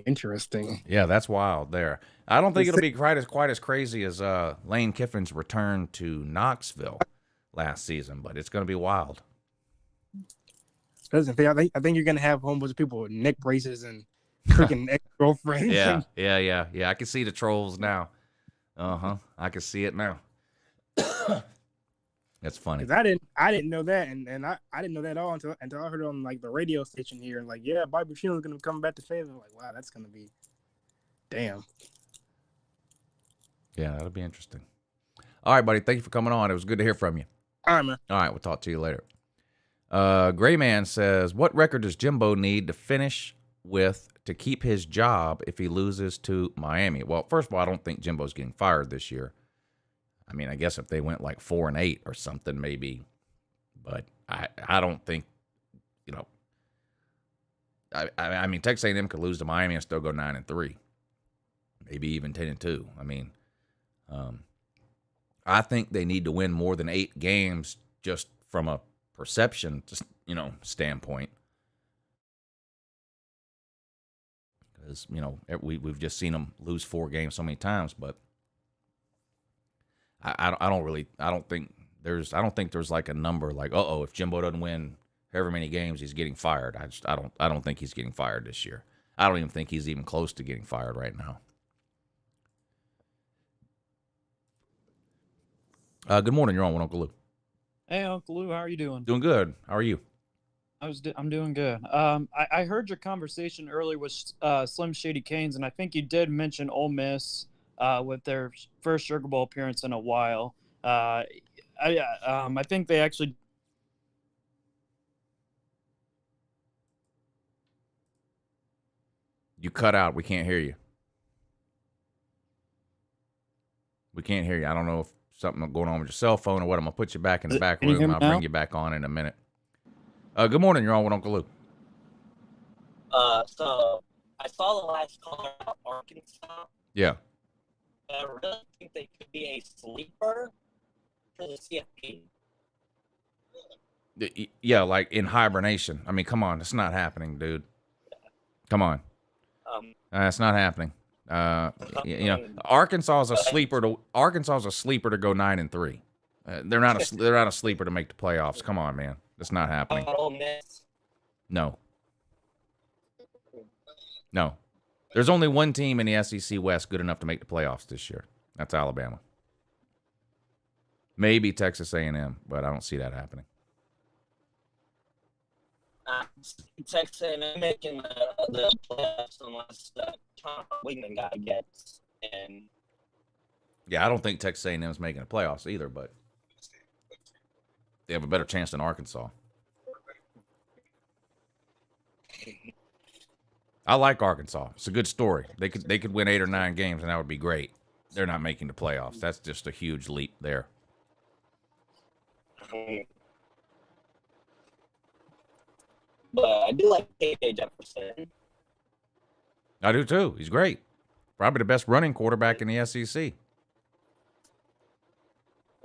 Speaker 14: interesting.
Speaker 2: Yeah, that's wild there. I don't think it'll be quite as crazy as Lane Kiffin's return to Knoxville last season, but it's going to be wild.
Speaker 14: I think you're going to have a whole bunch of people with neck braces and freaking ex-girlfriends.
Speaker 2: Yeah. I can see the trolls now. I can see it now. That's funny.
Speaker 14: Because I didn't know that, and I didn't know that at all until I heard it on like the radio station here, and like, yeah, Bobby Petrino's going to come back to Fayetteville. Like, wow, that's going to be, damn.
Speaker 2: Yeah, that'll be interesting. All right, buddy. Thank you for coming on. It was good to hear from you.
Speaker 14: All right, man.
Speaker 2: All right, we'll talk to you later. Gray Man says, what record does Jimbo need to finish with to keep his job if he loses to Miami? Well, first of all, I don't think Jimbo's getting fired this year. I mean, I guess if they went like 4-8 or something, maybe. But I don't think, I mean, Texas A&M could lose to Miami and still go 9-3, maybe even 10-2. I mean, I think they need to win more than 8 games just from a perception, standpoint. Because, we've just seen them lose 4 games so many times, but I don't think there's like a number like, if Jimbo doesn't win however many games, he's getting fired. I don't think he's getting fired this year. I don't even think he's even close to getting fired right now. Good morning. You're on with Uncle Lou.
Speaker 15: Hey, Uncle Lou, how are you doing?
Speaker 2: Doing good. How are you?
Speaker 15: I'm doing good. I heard your conversation earlier with Slim Shady Canes, and I think you did mention Ole Miss with their first Sugar Bowl appearance in a while. I think they actually.
Speaker 2: You cut out. We can't hear you. We can't hear you. I don't know if something going on with your cell phone or what. I'm going to put you back in the back
Speaker 15: Can you
Speaker 2: room.
Speaker 15: hear me
Speaker 2: I'll
Speaker 15: now?
Speaker 2: bring you back on in a minute. Good morning. You're on with Uncle Lou.
Speaker 16: So I saw the last call about Arkansas.
Speaker 2: Yeah.
Speaker 16: I really think they could be a sleeper for the CFP.
Speaker 2: Yeah, like in hibernation. I mean, come on. It's not happening, dude. Come on. It's not happening. Arkansas is a sleeper to go 9-3. They're not a sleeper to make the playoffs. Come on, man. That's not happening.
Speaker 16: Ole Miss.
Speaker 2: No. There's only one team in the SEC West good enough to make the playoffs this year. That's Alabama. Maybe Texas A&M, but I don't see that happening.
Speaker 16: Texas A&M making the playoffs unless the Tom Wigman guy gets in.
Speaker 2: Yeah, I don't think Texas A&M is making the playoffs either, but they have a better chance than Arkansas. I like Arkansas. It's a good story. They could win 8 or 9 games, and that would be great. They're not making the playoffs. That's just a huge leap there.
Speaker 16: But I do like KJ Jefferson.
Speaker 2: I do too. He's great. Probably the best running quarterback in the SEC.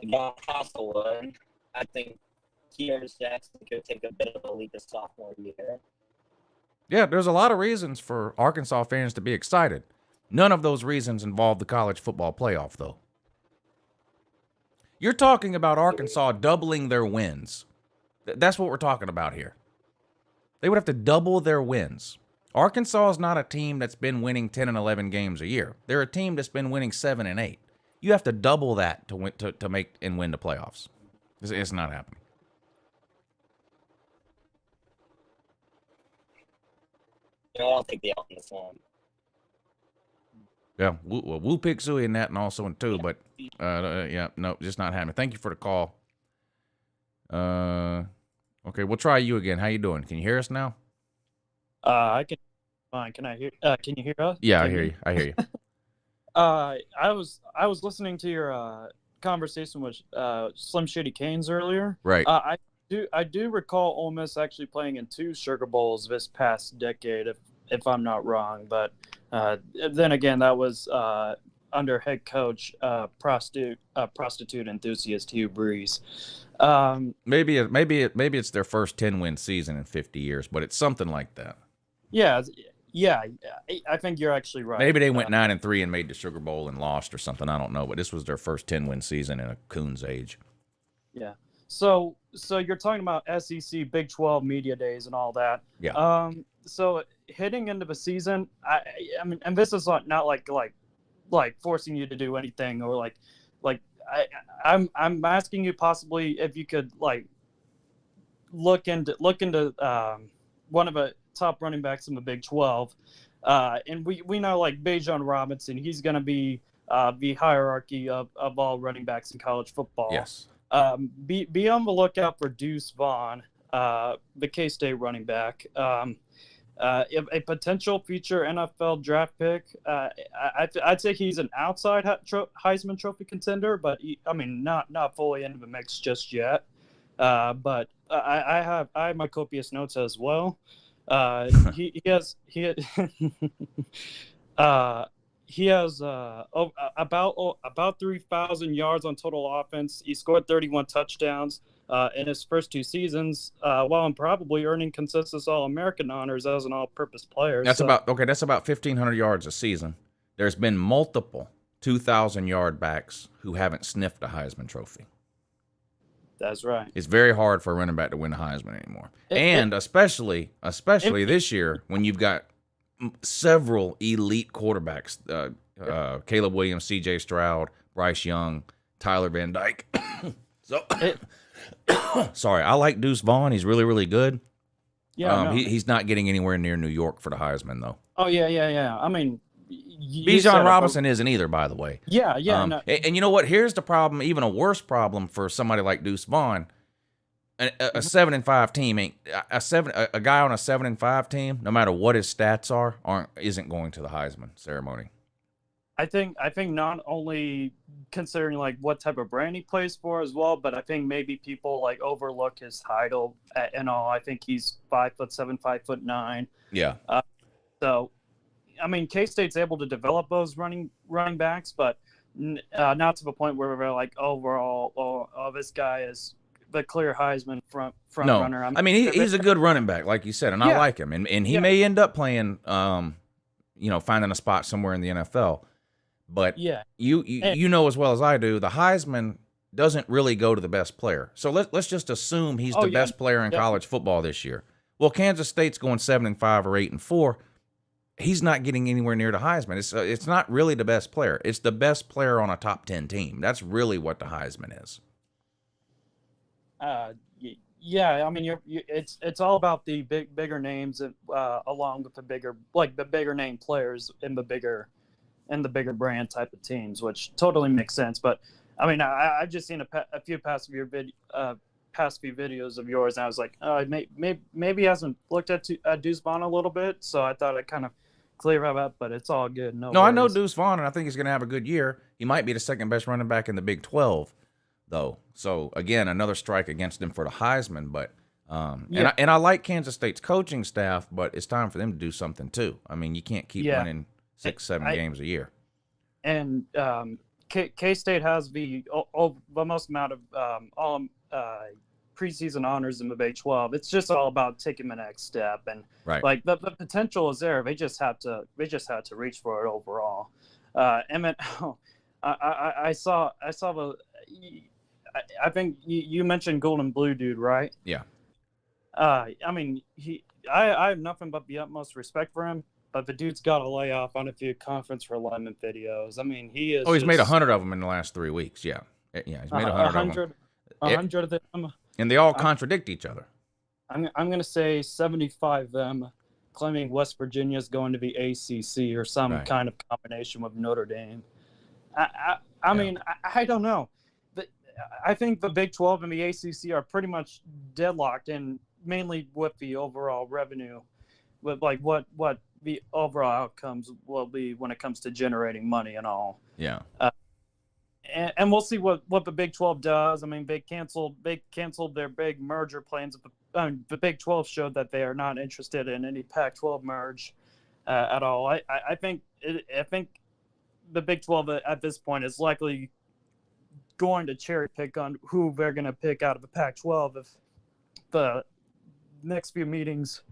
Speaker 16: I got Castlewood. I think Kears Jackson could take a bit of a leap this sophomore year.
Speaker 2: Yeah, there's a lot of reasons for Arkansas fans to be excited. None of those reasons involve the college football playoff, though. You're talking about Arkansas doubling their wins. That's what we're talking about here. They would have to double their wins. Arkansas is not a team that's been winning 10 and 11 games a year. They're a team that's been winning 7 and 8. You have to double that to win to make and win the playoffs. It's not happening.
Speaker 16: I don't think they own this one.
Speaker 2: Yeah, we'll pick Suey in that and also in 2, but yeah, no, just not happening. Thank you for the call. Okay, we'll try you again. How you doing? Can you hear us now?
Speaker 15: I can. Fine. Can I hear? Can you hear us?
Speaker 2: Yeah, I hear you.
Speaker 15: I was listening to your conversation with Slim Shady Canes earlier.
Speaker 2: Right.
Speaker 15: I do recall Ole Miss actually playing in 2 Sugar Bowls this past decade, if I'm not wrong. But then again, that was under head coach prostitute enthusiast Hugh Breeze.
Speaker 2: Maybe it's their first 10-win season in 50 years, but it's something like that.
Speaker 15: Yeah, I think you're actually right.
Speaker 2: Maybe they went 9-3 and made the Sugar Bowl and lost or something. I don't know, but this was their first 10-win season in a Coon's age.
Speaker 15: Yeah. So you're talking about SEC, Big 12 media days and all that.
Speaker 2: Yeah.
Speaker 15: So heading into the season, I mean, and this is not like forcing you to do anything or I'm asking you possibly if you could like look into one of the top running backs in the Big 12, and we know like Bijan Robinson, he's going to be the hierarchy of all running backs in college football.
Speaker 2: Yes.
Speaker 15: Be on the lookout for Deuce Vaughn, the K-State running back. A potential future NFL draft pick. I'd say he's an outside Heisman Trophy contender, but not fully into the mix just yet. But I have my copious notes as well. He has about 3,000 yards on total offense. He scored 31 touchdowns in his first 2 seasons, while probably earning consensus All-American honors as an all-purpose player.
Speaker 2: That's about 1,500 yards a season. There's been multiple 2,000-yard backs who haven't sniffed a Heisman Trophy.
Speaker 15: That's right.
Speaker 2: It's very hard for a running back to win a Heisman anymore, and especially this year when you've got several elite quarterbacks: Caleb Williams, C.J. Stroud, Bryce Young, Tyler Van Dyke. Sorry, I like Deuce Vaughn. He's really, really good.
Speaker 15: Yeah, no.
Speaker 2: He's not getting anywhere near New York for the Heisman, though.
Speaker 15: Oh yeah. I mean,
Speaker 2: Bijan Robinson isn't either, by the way.
Speaker 15: Yeah. No.
Speaker 2: And you know what? Here's the problem. Even a worse problem for somebody like Deuce Vaughn. A 7-5 team ain't a guy on a 7-5 team. No matter what his stats are, isn't going to the Heisman ceremony.
Speaker 15: I think not only considering like what type of brand he plays for as well, but I think maybe people like overlook his title and all. I think he's 5'7", 5'9".
Speaker 2: Yeah.
Speaker 15: So, I mean, K-State's able to develop those running backs, but not to the point where we're like overall, this guy is the clear Heisman front runner.
Speaker 2: I mean, he's a good running back, like you said, and I like him, and he may end up playing, finding a spot somewhere in the NFL. But you know as well as I do, the Heisman doesn't really go to the best player. So let's just assume he's the best player in college football this year. Well, Kansas State's going 7-5 or 8-4. He's not getting anywhere near the Heisman. It's not really the best player. It's the best player on a top 10 team. That's really what the Heisman is.
Speaker 15: Yeah, I mean, it's all about the bigger names, along with the bigger name players in the bigger brand type of teams, which totally makes sense. But I mean, I've just seen a few past few videos of yours, and I was like, maybe he hasn't looked at Deuce Vaughn a little bit, so I thought I'd kind of clear up, but it's all good. No,
Speaker 2: I know Deuce Vaughn, and I think he's going to have a good year. He might be the second best running back in the Big 12, though. So again, another strike against him for the Heisman. But and I like Kansas State's coaching staff, but it's time for them to do something too. I mean, you can't keep winning 6-7 games a year.
Speaker 15: And K-State has the most amount of preseason honors in the Big 12. It's just all about taking the next step, and like the potential is there. They just have to reach for it overall. And then I saw the. I think you mentioned Golden Blue dude, right?
Speaker 2: Yeah.
Speaker 15: I mean, I have nothing but the utmost respect for him, but the dude's got a layoff on a few conference realignment videos. I mean, he is.
Speaker 2: Oh, he's made 100 of them in the last 3 weeks. Yeah, he's made 100 of them.
Speaker 15: 100 of them.
Speaker 2: And they all contradict each other.
Speaker 15: I'm going to say 75 of them claiming West Virginia is going to the ACC or some kind of combination with Notre Dame. I mean, I don't know. I think the Big 12 and the ACC are pretty much deadlocked, and mainly with the overall revenue, with like what the overall outcomes will be when it comes to generating money and all.
Speaker 2: Yeah.
Speaker 15: And we'll see what the Big 12 does. I mean, they canceled their big merger plans. The Big 12 showed that they are not interested in any Pac-12 merge at all. I think the Big 12 at this point is likely going to cherry pick on who they're going to pick out of the Pac-12 if the next few meetings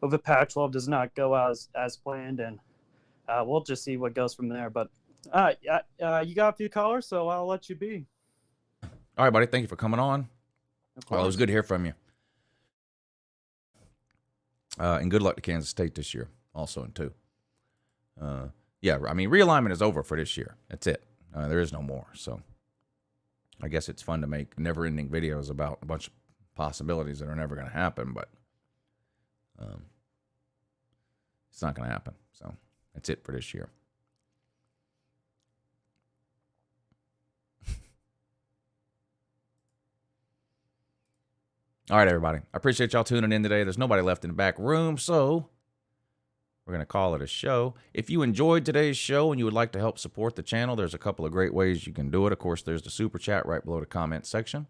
Speaker 15: of the Pac-12 does not go as planned, and we'll just see what goes from there. But you got a few callers, so I'll let you be.
Speaker 2: All right, buddy. Thank you for coming on. Well, it was good to hear from you. And good luck to Kansas State this year, also in 2. Yeah, I mean, realignment is over for this year. That's it. There is no more. So I guess it's fun to make never-ending videos about a bunch of possibilities that are never going to happen, but it's not going to happen. So that's it for this year. All right, everybody. I appreciate y'all tuning in today. There's nobody left in the back room, so we're going to call it a show. If you enjoyed today's show and you would like to help support the channel, there's a couple of great ways you can do it. Of course, there's the Super Chat right below the comment section.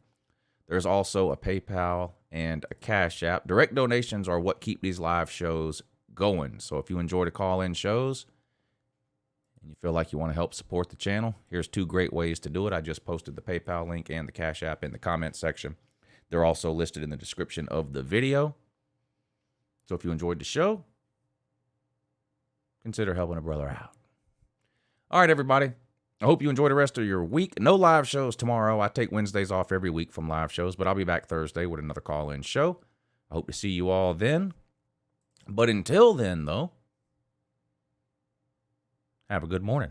Speaker 2: There's also a PayPal and a Cash App. Direct donations are what keep these live shows going. So if you enjoy the call-in shows and you feel like you want to help support the channel, here's 2 great ways to do it. I just posted the PayPal link and the Cash App in the comment section. They're also listed in the description of the video. So if you enjoyed the show, consider helping a brother out. All right, everybody. I hope you enjoy the rest of your week. No live shows tomorrow. I take Wednesdays off every week from live shows, but I'll be back Thursday with another call-in show. I hope to see you all then. But until then, though, have a good morning.